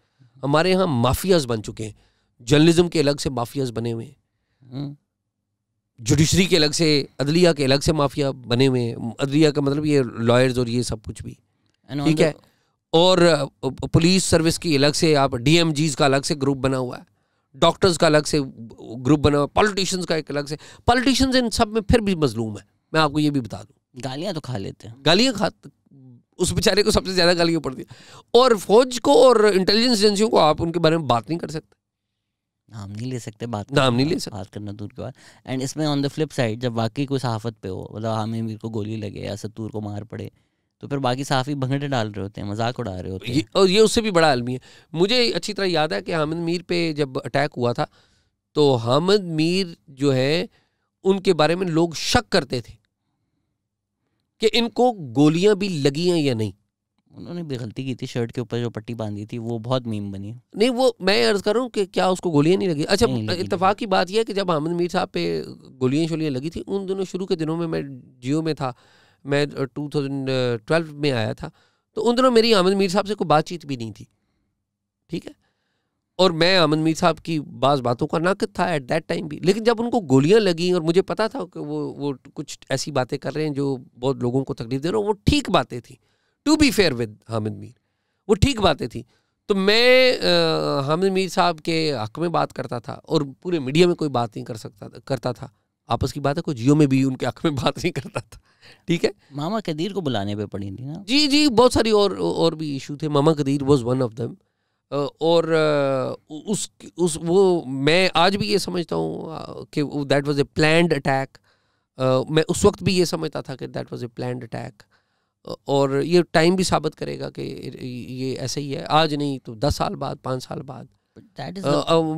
हमारे यहाँ माफियाज बन चुके हैं, जर्नलिज्म के अलग से माफियाज बने हुए हैं, जुडिशरी के अलग से, अदलिया के अलग से माफिया बने हुए हैं। अदलिया का मतलब ये लॉयर्स और ये सब कुछ भी, ठीक है। और पुलिस सर्विस की अलग से, आप DMGs का अलग से ग्रुप बना हुआ है, डॉक्टर्स का अलग से ग्रुप बना हुआ है, पॉलिटिशियंस का एक अलग से। पॉलिटिशियंस इन सब में फिर भी मजलूम है, मैं आपको ये भी बता दूं। गालियां तो खा लेते हैं, गालियां खाते, उस बेचारे को सबसे ज्यादा गालियां पड़ती है। और फौज को और इंटेलिजेंस एजेंसियों को आप उनके बारे में बात नहीं कर सकते, नाम नहीं ले सकते, नाम नहीं ले सकते, बात करना दूर की बात। एंड इसमें ऑन द फ्लिप साइड, जब वाकई कोई सहाफत पे हो, मतलब हामिद मीर को गोली लगे या सत्तूर को मार पड़े, तो फिर बाकी सहाफ़ी भंगड़े डाल रहे होते हैं, मजाक उड़ा रहे होते हैं। और ये उससे भी बड़ा आलमी है। मुझे अच्छी तरह याद है कि हामिद मीर पे जब अटैक हुआ था, तो हामिद मीर जो है, उनके बारे में लोग शक करते थे कि इनको गोलियां भी लगी हैं या नहीं। उन्होंने भी गलती की थी, शर्ट के ऊपर जो पट्टी बांधी थी वो बहुत मीम बनी। नहीं, वो मैं अर्ज कर रहा हूँ कि क्या उसको गोलियां नहीं लगी? अच्छा, इत्तेफाक की बात यह है कि जब हामिद मीर साहब पे गोलियां शोलियां लगी थी, उन दिनों शुरू के दिनों में मैं जियो में था, मैं 2012 में आया था, तो उन दिनों मेरी हामिद मीर साहब से कोई बातचीत भी नहीं थी, ठीक है। और मैं हामिद मीर साहब की बाज़ बातों का नाक़िद था एट दैट टाइम भी। लेकिन जब उनको गोलियां लगी और मुझे पता था कि वो कुछ ऐसी बातें कर रहे हैं जो बहुत लोगों को तकलीफ दे रहे हैं, वो ठीक बातें थी, to be fair with Hamid Mir, वो ठीक बातें थी, तो मैं हामिद मीर साहब के हक़ में बात करता था और पूरे मीडिया में कोई बात नहीं करता था। आपस की बात है, कोई जियो में भी उनके हक़ में बात नहीं करता था, ठीक है। मामा कदीर को बुलाने पे पड़ी थी ना। जी जी, बहुत सारी और भी इशू थे। Mama Qadeer was one of them. और वो मैं आज भी ये समझता हूँ कि that was a planned attack. मैं उस वक्त भी ये समझता था कि that was a planned attack, और ये टाइम भी साबित करेगा कि ये ऐसे ही है, आज नहीं तो 10 साल बाद, 5 साल बाद।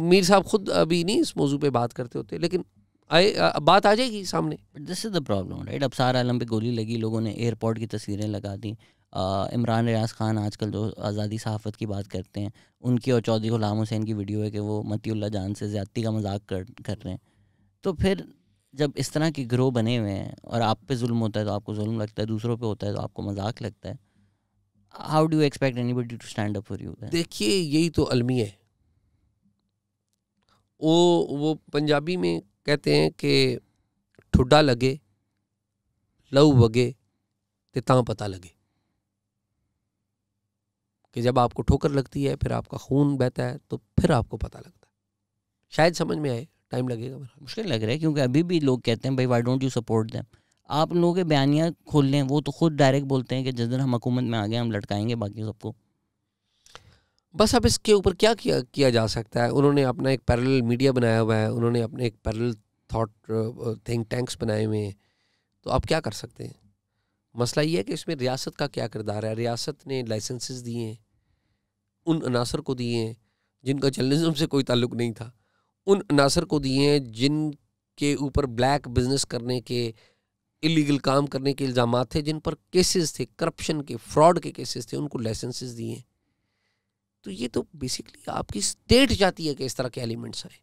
मीर साहब खुद अभी नहीं इस मौजू पे बात करते होते, लेकिन बात आ जाएगी सामने। This is the problem, right. अब अबसार आलम पे गोली लगी, लोगों ने एयरपोर्ट की तस्वीरें लगा दी। इमरान रियाज़ खान आजकल जो आज़ादी सहाफ़त की बात करते हैं, उनकी और चौधरी गुलाम हुसैन की वीडियो है कि वो मतीउल्लाह जान से ज़्यादती का मजाक कर रहे हैं। तो फिर जब इस तरह के गिरोह बने हुए हैं और आप पे जुल्म होता है तो आपको जुल्म लगता है, दूसरों पे होता है तो आपको मजाक लगता है, how do you expect anybody to stand up for you? देखिए, यही तो अलमी है। वो पंजाबी में कहते हैं कि ठुड्डा लगे, लहू वगे ते तां पता लगे, कि जब आपको ठोकर लगती है, फिर आपका खून बहता है, तो फिर आपको पता लगता है। शायद समझ में आए, टाइम लगेगा। मुश्किल लग रहा है, क्योंकि अभी भी लोग कहते हैं भाई why don't you support them. आप लोगों के बयानिया खोल लें, वो तो खुद डायरेक्ट बोलते हैं कि जिस दिन हम हुकूमत में आ गए हम लटकाएंगे बाकी सबको। बस अब इसके ऊपर क्या किया जा सकता है? उन्होंने अपना एक पैरेलल मीडिया बनाया हुआ है, उन्होंने अपने एक पैरेलल थॉट थिंक टैंक्स बनाए हुए हैं, तो आप क्या कर सकते हैं? मसला ये है कि इसमें रियासत का क्या किरदार है। रियासत ने लाइसेंसेस दिए हैं, उन अनासर को दिए हैं जिनका जर्नलिज्म से कोई ताल्लुक नहीं था, उन अनासर को दिए हैं जिनके ऊपर ब्लैक बिजनेस करने के, इलीगल काम करने के इल्ज़ाम थे, जिन पर केसेस थे, करप्शन के, फ्रॉड के केसेस थे, उनको लाइसेंसेस दिए हैं। तो ये तो बेसिकली आपकी स्टेट चाहती है कि इस तरह के एलिमेंट्स आए।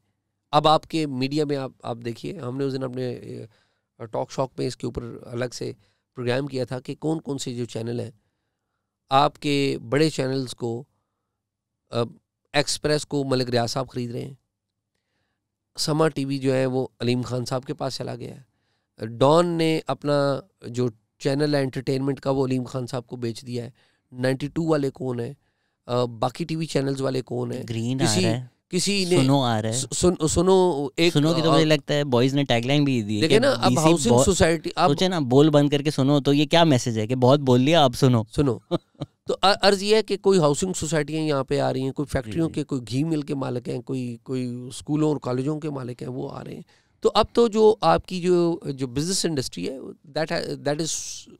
अब आपके मीडिया में आप देखिए, हमने उस दिन अपने टॉक शॉक में इसके ऊपर अलग से प्रोग्राम किया था कि कौन कौन से जो चैनल हैं, आपके बड़े चैनल्स को, एक्सप्रेस को मलिक रियाज साहब ख़रीद रहे हैं, समा टीवी जो है वो अलीम खान साहब के पास चला गया है, डॉन ने अपना जो चैनल है एंटरटेनमेंट का वो अलीम खान साहब को बेच दिया है, 92 वाले कौन है, बाकी टीवी चैनल्स वाले कौन है, ग्रीन आ रहा है, किसी ने सुनो आ रहा है, सुनो एक सुनो की तो मुझे लगता है बॉयज ने टैगलाइन भी दी है। देखिए ना, अब हाउसिंग सोसाइटी, आप सोचे ना, बोल बंद करके सुनो, तो ये क्या मैसेज है कि बहुत बोल लिया अब सुनो। तो अर्ज ये है कि कोई हाउसिंग सोसाइटियाँ यहाँ पे आ रही हैं, कोई फैक्ट्रियों के, कोई घी मिल के मालिक हैं, कोई स्कूलों और कॉलेजों के मालिक हैं, वो आ रहे हैं। तो अब तो जो आपकी जो बिजनेस इंडस्ट्री है दैट इज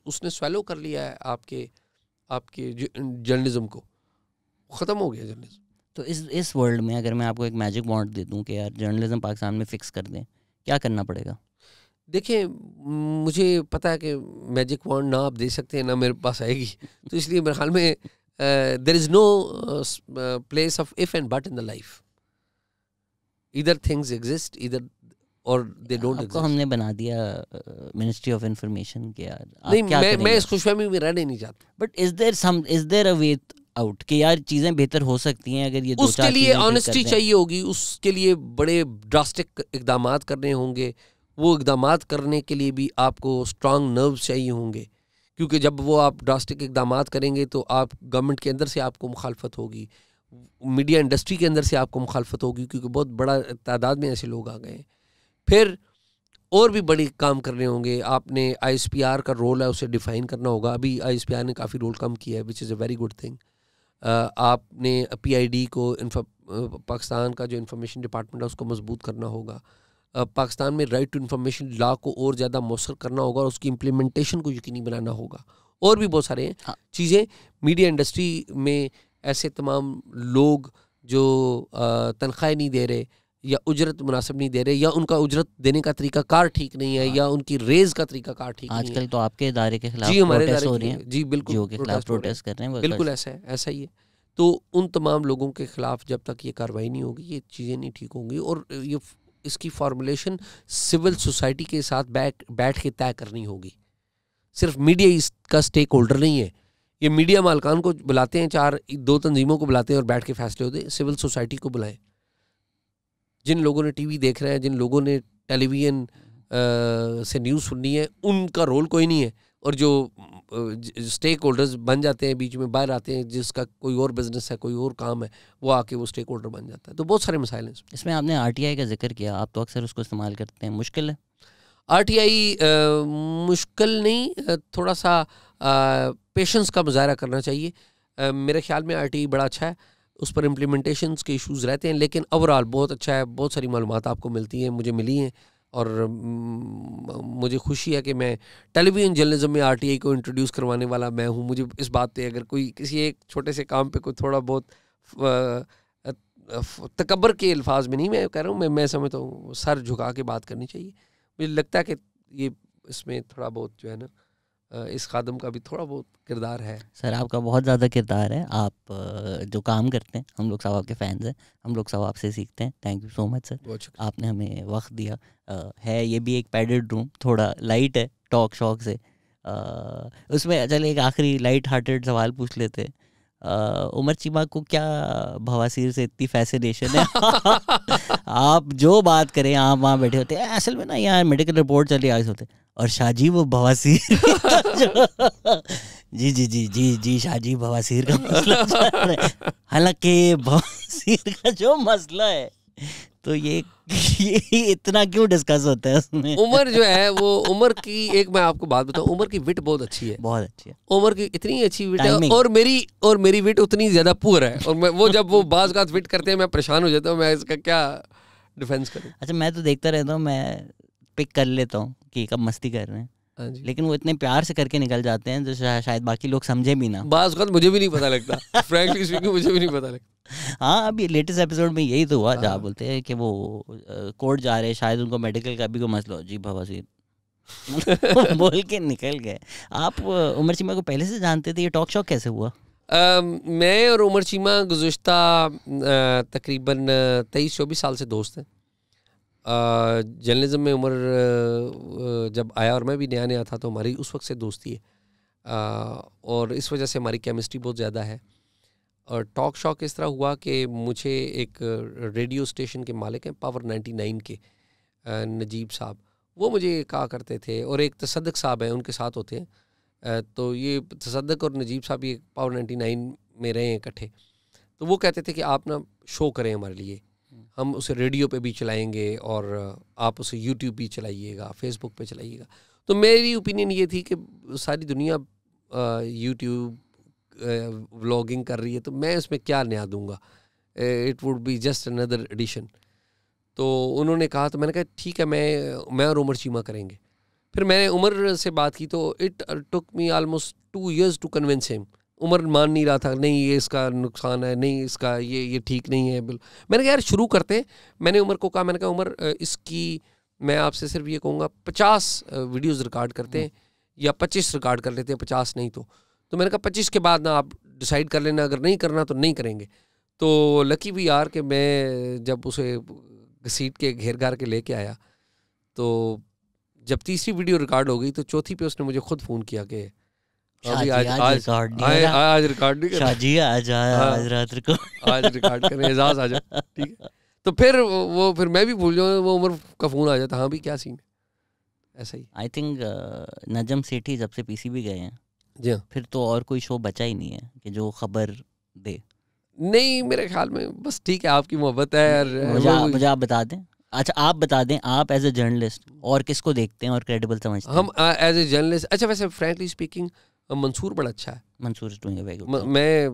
उसने स्वेलो कर लिया है आपके जर्नलिज्म को, ख़त्म हो गया जर्नलिज्म। तो इस वर्ल्ड में अगर मैं आपको एक मैजिक वॉन्ड दे दूं कि यार जर्नलिज्म पाकिस्तान में फिक्स कर दें, क्या करना पड़ेगा? देखिए, मुझे पता है कि मैजिक वॉन्ड ना आप दे सकते हैं ना मेरे पास आएगी, तो इसलिए मेरे ख्याल में there is no place of if and but in the life. Either things exist either और दे डोंट एग्जिस्ट। हमने बना दिया मिनिस्ट्री ऑफ इंफॉर्मेशन के, यार नहीं, मैं इस खुशफहमी में रहना नहीं चाहता। But is there a way out कि यार चीज़ें बेहतर हो सकती हैं अगर ये उसके लिए ऑनेस्टी चाहिए होगी, उसके लिए बड़े ड्रास्टिक इकदाम करने होंगे, वो इकदाम करने के लिए भी आपको स्ट्रांग नर्व्स चाहिए होंगे, क्योंकि जब वो आप ड्रास्टिक इकदाम करेंगे तो आप गवर्नमेंट के अंदर से आपको मुखालफत होगी, मीडिया इंडस्ट्री के अंदर से आपको मुखालफत होगी, क्योंकि बहुत बड़ा तादाद में ऐसे लोग आ गए। फिर और भी बड़े काम करने होंगे, आपने ISPR का रोल है उसे डिफ़ाइन करना होगा। अभी ISPR ने काफ़ी रोल कम किया है, which is a very good thing. आपने PID को पाकिस्तान का जो इंफॉर्मेशन डिपार्टमेंट है उसको मजबूत करना होगा। पाकिस्तान में राइट टू इंफॉर्मेशन लॉ को और ज़्यादा मौसर करना होगा और उसकी इम्प्लीमेंटेशन को यकीनी बनाना होगा। और भी बहुत सारे चीज़ें मीडिया इंडस्ट्री में, ऐसे तमाम लोग जो तनख्वाह नहीं दे रहे या उजरत मुनासिब नहीं दे रहे, या उनका उजरत देने का तरीका कार ठीक नहीं है, या उनकी रेज का तरीका कार ठीक नहीं है। आजकल तो आपके इदारे के खिलाफ जी, हमारे प्रोटेस्ट हो रही हैं। जी बिल्कुल, जियो के खिलाफ प्रोटेस्ट कर रहे हैं। बिल्कुल ऐसा ही है। तो उन तमाम लोगों के खिलाफ जब तक ये कार्रवाई नहीं होगी, ये चीज़ें नहीं ठीक होंगी। और ये इसकी फॉर्मुलेशन सिविल सोसाइटी के साथ बैठ के तय करनी होगी। सिर्फ मीडिया इसका स्टेक होल्डर नहीं है। ये मीडिया मालकान को बुलाते हैं, 2 तंजीमों को बुलाते हैं और बैठ के फैसले होते हैं। सिविल सोसाइटी को बुलाएं, जिन लोगों ने टीवी देख रहे हैं, जिन लोगों ने टेलीविज़न से न्यूज़ सुननी है, उनका रोल कोई नहीं है। और जो स्टेक होल्डर्स बन जाते हैं, बीच में बाहर आते हैं, जिसका कोई और बिजनेस है, कोई और काम है, वो आके वो स्टेक होल्डर बन जाता है। तो बहुत सारे मसाइल हैं इसमें। आपने RTI का जिक्र किया, आप तो अक्सर उसको इस्तेमाल करते हैं, मुश्किल है? RTI मुश्किल नहीं, थोड़ा सा पेशेंस का मुजाहरा करना चाहिए। मेरे ख्याल में RTI बड़ा अच्छा है, उस पर इम्प्लीमेंटेशंस के इश्यूज़ रहते हैं, लेकिन ओवरऑल बहुत अच्छा है। बहुत सारी मालूमात आपको मिलती हैं, मुझे मिली हैं, और मुझे खुशी है कि मैं टेलीविज़न जर्नलिज्म में RTI को इंट्रोड्यूस करवाने वाला मैं हूँ। मुझे इस बात पे, अगर कोई किसी एक छोटे से काम पे कोई थोड़ा बहुत तकब्बर के अल्फाज में नहीं मैं कह रहा हूँ, मैं समझता हूँ सर झुका के बात करनी चाहिए। मुझे लगता है कि ये इसमें थोड़ा बहुत जो है ना, इस खादम का भी थोड़ा बहुत किरदार है। सर आपका बहुत ज़्यादा किरदार है। आप जो काम करते हैं, हम लोग सब आपके फ़ैन्स हैं, हम लोग सब आपसे सीखते हैं। Thank you so much sir, आपने हमें वक्त दिया। है ये भी एक पैडेड रूम, थोड़ा लाइट है टॉक शॉक से। उसमें चल एक आखिरी लाइट हार्टेड सवाल पूछ लेते हैं। उमर चीमा को क्या बवासीर से इतनी फैसिनेशन है? आप जो बात करें, आप वहाँ बैठे होते हैं, असल में ना यहाँ मेडिकल रिपोर्ट चली आए होते, और शाहजी वो बवासीर जी जी जी जी जी शाहजी बवासीर का मसला। हालांकि बवासीर का जो मसला है तो ये इतना क्यों डिस्कस होता है उसमें? उमर जो है वो, उमर की एक मैं आपको बात बताऊं, उमर की विट बहुत अच्छी है, बहुत अच्छी है। उमर की इतनी अच्छी विट है, और मेरी विट उतनी ज्यादा पुअर है, और मैं वो जब वो बाज गात विट करते हैं मैं परेशान हो जाता हूँ, मैं इसका क्या डिफेंस करूँ। अच्छा, मैं तो देखता रहता हूँ, मैं पिक कर लेता हूँ कि कब मस्ती कर रहे हैं, लेकिन वो इतने प्यार से करके निकल जाते हैं जो शायद बाकी लोग समझे भी ना। बाज़ वक्त मुझे भी नहीं पता लगता, फ्रैंकली स्पीकिंग मुझे भी नहीं पता लगता। हाँ, अभी लेटेस्ट एपिसोड में यही तो हुआ जहाँ बोलते हैं कि वो कोर्ट जा रहे हैं, शायद उनको मेडिकल का भी कोई मसला हो, जी बवासीर बोल के निकल गए। आप उमर चीमा को पहले से जानते थे? ये टॉक शॉक कैसे हुआ? मैं और उमर चीमा गुज़िश्ता तकरीबन 23-24 साल से दोस्त हैं। जर्नलिज्म में उमर जब आया और मैं भी नया नया था तो हमारी उस वक्त से दोस्ती है, और इस वजह से हमारी केमिस्ट्री बहुत ज़्यादा है। और टॉक शॉक इस तरह हुआ कि मुझे एक रेडियो स्टेशन के मालिक हैं पावर 99 के नजीब साहब, वो मुझे कहा करते थे, और एक तसद्दक साहब हैं उनके साथ होते हैं, तो ये तसद्दक और नजीब साहब ये पावर 99 में रहे हैं इकट्ठे, तो वो कहते थे कि आप ना शो करें हमारे लिए, हम उसे रेडियो पे भी चलाएंगे और आप उसे यूट्यूब भी चलाइएगा, फेसबुक पे चलाइएगा। तो मेरी ओपिनियन ये थी कि सारी दुनिया यूट्यूब व्लॉगिंग कर रही है, तो मैं उसमें क्या नया दूंगा, it would be just another edition. तो उन्होंने कहा, तो मैंने कहा ठीक है, मैं और उमर चीमा करेंगे। फिर मैंने उमर से बात की, तो it took me almost 2 years to convince him. Umar मान नहीं रहा था, नहीं ये इसका नुकसान है, नहीं इसका ये ठीक नहीं है। मैंने कहा यार शुरू करते हैं। मैंने उमर को कहा, मैंने कहा उमर इसकी मैं आपसे सिर्फ ये कहूँगा 50 वीडियोज़ रिकॉर्ड करते हैं या 25 रिकॉर्ड कर लेते हैं, 50 नहीं तो मैंने कहा 25 के बाद ना आप डिसाइड कर लेना, अगर नहीं करना तो नहीं करेंगे। तो लकी भी यार कि मैं जब उसे घसीट के घेर घार के लेके आया, तो जब तीसरी वीडियो रिकॉर्ड हो गई तो चौथी पे उसने मुझे खुद फ़ोन किया कि अभी आज रिकॉर्ड नहीं करना, आज रात रिकॉर्ड करें, एजाज आ जाओ, ठीक है। तो फिर मैं भी भूल जाऊँ, वो उमर का फ़ोन आ जाता, हाँ भी क्या सीन है, ऐसा ही। आई थिंक नजम सेठी जब से पीसीबी गए हैं, जी हाँ, फिर तो और कोई शो बचा ही नहीं है कि जो खबर दे। नहीं मेरे ख्याल में बस ठीक है, आपकी मोहब्बत है। मुझे आप बता दें, अच्छा आप बता दें, आप एज ए जर्नलिस्ट और किसको देखते हैं और क्रेडिबल समझते हैं? हम एज ए जर्नलिस्ट, अच्छा वैसे फ्रैंकली स्पीकिंग मंसूर बड़ा अच्छा है। मंसूर मैं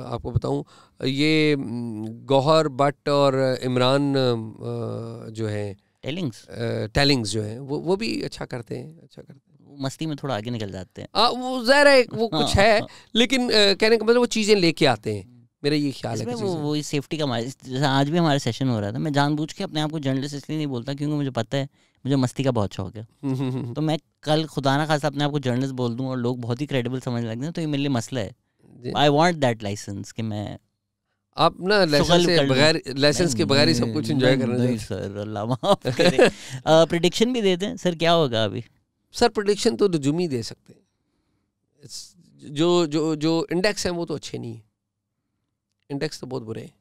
आपको बताऊं, ये गौहर भट्ट और इमरान जो हैं टेलिंग्स जो हैं वो भी अच्छा करते हैं, मस्ती में थोड़ा आगे निकल जाते हैं। वो ज़ाहिर है वो कुछ है, लेकिन कहने का मतलब वो चीज़ें लेके आते हैं, मेरा ये ख्याल है। वो सेफ्टी का, जैसे आज भी हमारा सेशन हो रहा था, मैं जानबूझ के अपने आप को जर्नलिस्ट इसलिए नहीं बोलता क्योंकि मुझे पता है मुझे मस्ती का बहुत शौक है। तो मैं कल खुदा ना खासा अपने आप को जर्नलिस्ट बोल दूं और लोग बहुत ही क्रेडिबल समझने लग जाएं, तो ये मेरे लिए मसला है। आई वांट दैट लाइसेंस कि मैं आप ना लाइसेंस के बगैर ही सब कुछ एंजॉय करना चाहिए। सर अल्लाह माफ करे। प्रेडिक्शन भी दे दें सर, क्या होगा अभी? सर प्रेडिक्शन तो रिज्यूम ही दे सकते हैं, जो इंडेक्स हैं वो तो अच्छे नहीं है, इंडेक्स तो बहुत बुरे हैं।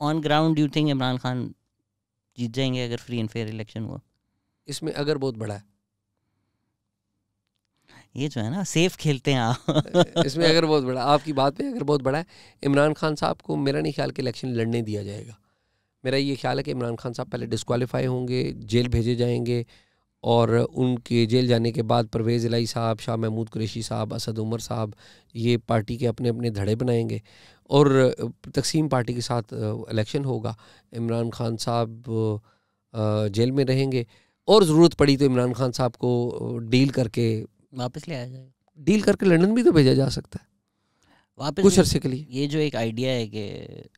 On ground do you think Imran Khan जीत जाएंगे अगर फ्री एंड फेयर इलेक्शन हुआ? इसमें अगर बहुत बड़ा है, ये जो है ना सेफ खेलते हैं आप। इसमें अगर बहुत बड़ा, आपकी बात पे अगर बहुत बड़ा है, इमरान खान साहब को मेरा नहीं ख्याल कि इलेक्शन लड़ने दिया जाएगा। मेरा ये ख्याल है कि इमरान खान साहब पहले डिस्क्वालीफाई होंगे, जेल भेजे जाएंगे, और उनके जेल जाने के बाद परवेज़ इलाही साहब, शाह महमूद कुरैशी साहब, असद उमर साहब, ये पार्टी के अपने अपने धड़े बनाएंगे और तकसीम पार्टी के साथ इलेक्शन होगा। इमरान खान साहब जेल में रहेंगे और ज़रूरत पड़ी तो इमरान खान साहब को डील करके वापस ले आया जाएगा। डील करके लंदन भी तो भेजा जा सकता है वापस कुछ अरसे के लिए। ये जो एक आइडिया है कि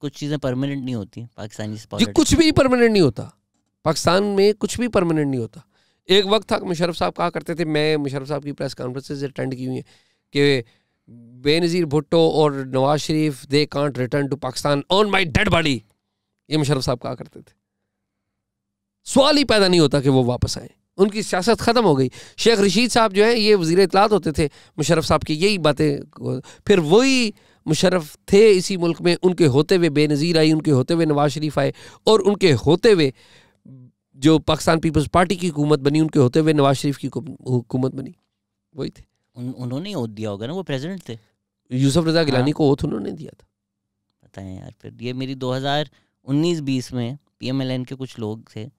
कुछ चीज़ें परमानेंट नहीं होती पाकिस्तानी जी, कुछ भी परमानेंट नहीं होता पाकिस्तान में, कुछ भी परमानेंट नहीं होता। एक वक्त था मुशर्रफ साहब कहा करते थे, मैं मुशर्रफ साहब की प्रेस कॉन्फ्रेंसेज अटेंड की हुई हैं कि बेनज़ीर भुट्टो और Nawaz Sharif they can't return to Pakistan on my dead body, ये मुशर्रफ साहब कहा करते थे। सवाल ही पैदा नहीं होता कि वो वापस आए, उनकी सियासत ख़त्म हो गई। शेख रशीद साहब जो है ये वज़ीर इत्तलात होते थे मुशर्रफ साहब की, यही बातें, फिर वही मुशर्रफ थे इसी मुल्क में, उनके होते हुए बेनज़ीर आई, उनके होते हुए नवाज शरीफ आए, और उनके होते हुए जो पाकिस्तान पीपल्स पार्टी की हुकूमत बनी, उनके होते हुए नवाज शरीफ की हुकूमत बनी, वही थे। उन्होंने ओथ दिया होगा ना, वो प्रेसिडेंट थे। यूसुफ रज़ा गिलानी को ओथ उन्होंने दिया था। बताएं यार। फिर ये मेरी 2019-20 में PMLN के कुछ लोग थे,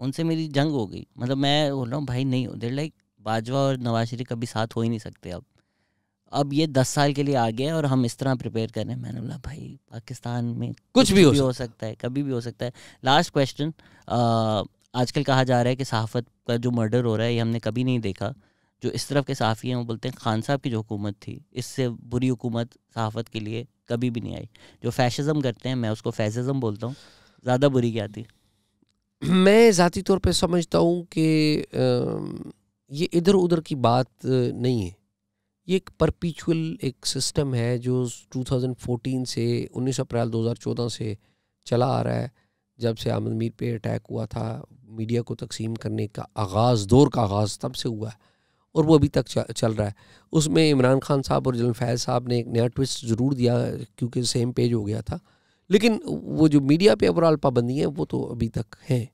उनसे मेरी जंग हो गई। मतलब मैं बोल रहा हूँ भाई नहीं, देर लाइक बाजवा और नवाज शरीफ कभी साथ हो ही नहीं सकते। अब ये 10 साल के लिए आ गया और हम इस तरह प्रिपेयर कर रहे हैं। मैंने बोला भाई पाकिस्तान में कुछ भी हो सकता है, कभी भी हो सकता है। लास्ट क्वेश्चन, आजकल कहा जा रहा है कि सहाफ़त का जो मर्डर हो रहा है ये हमने कभी नहीं देखा। जो इस तरफ के सहाफ़ी हैं वो बोलते हैं खान साहब की जो हुकूमत थी, इससे बुरी हुकूमत सहाफ़त के लिए कभी भी नहीं आई। जो फैशिज़म करते हैं, मैं उसको फैशिज़म बोलता हूँ, ज़्यादा बुरी क्या थी? मैं ज़ाती तौर पे समझता हूँ कि ये इधर उधर की बात नहीं है। ये एक परपीचुअल एक सिस्टम है जो 2014 से 19 अप्रैल 2014 से चला आ रहा है। जब से अहमद मीर पे अटैक हुआ था, मीडिया को तकसीम करने का आगाज़, दौर का आगाज़ तब से हुआ है और वो अभी तक चल रहा है। उसमें इमरान खान साहब और जनरल फैज़ साहब ने एक नया ट्विस्ट ज़रूर दिया क्योंकि सेम पेज हो गया था, लेकिन वो जो मीडिया पे ओवरऑल पाबंदी है वो तो अभी तक हैं,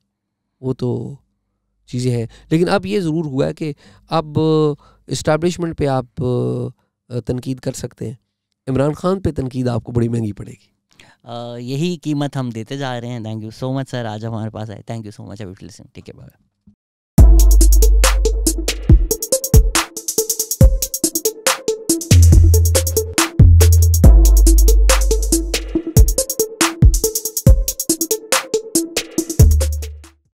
वो तो चीज़ें हैं। लेकिन अब ये ज़रूर हुआ है कि अब इस्टेब्लिशमेंट पे आप तनकीद कर सकते हैं, इमरान खान पे तनकीद आपको बड़ी महंगी पड़ेगी। यही कीमत हम देते जा रहे हैं। Thank you so much sir, आज हमारे पास आए। Thank you so much. Take care, bye.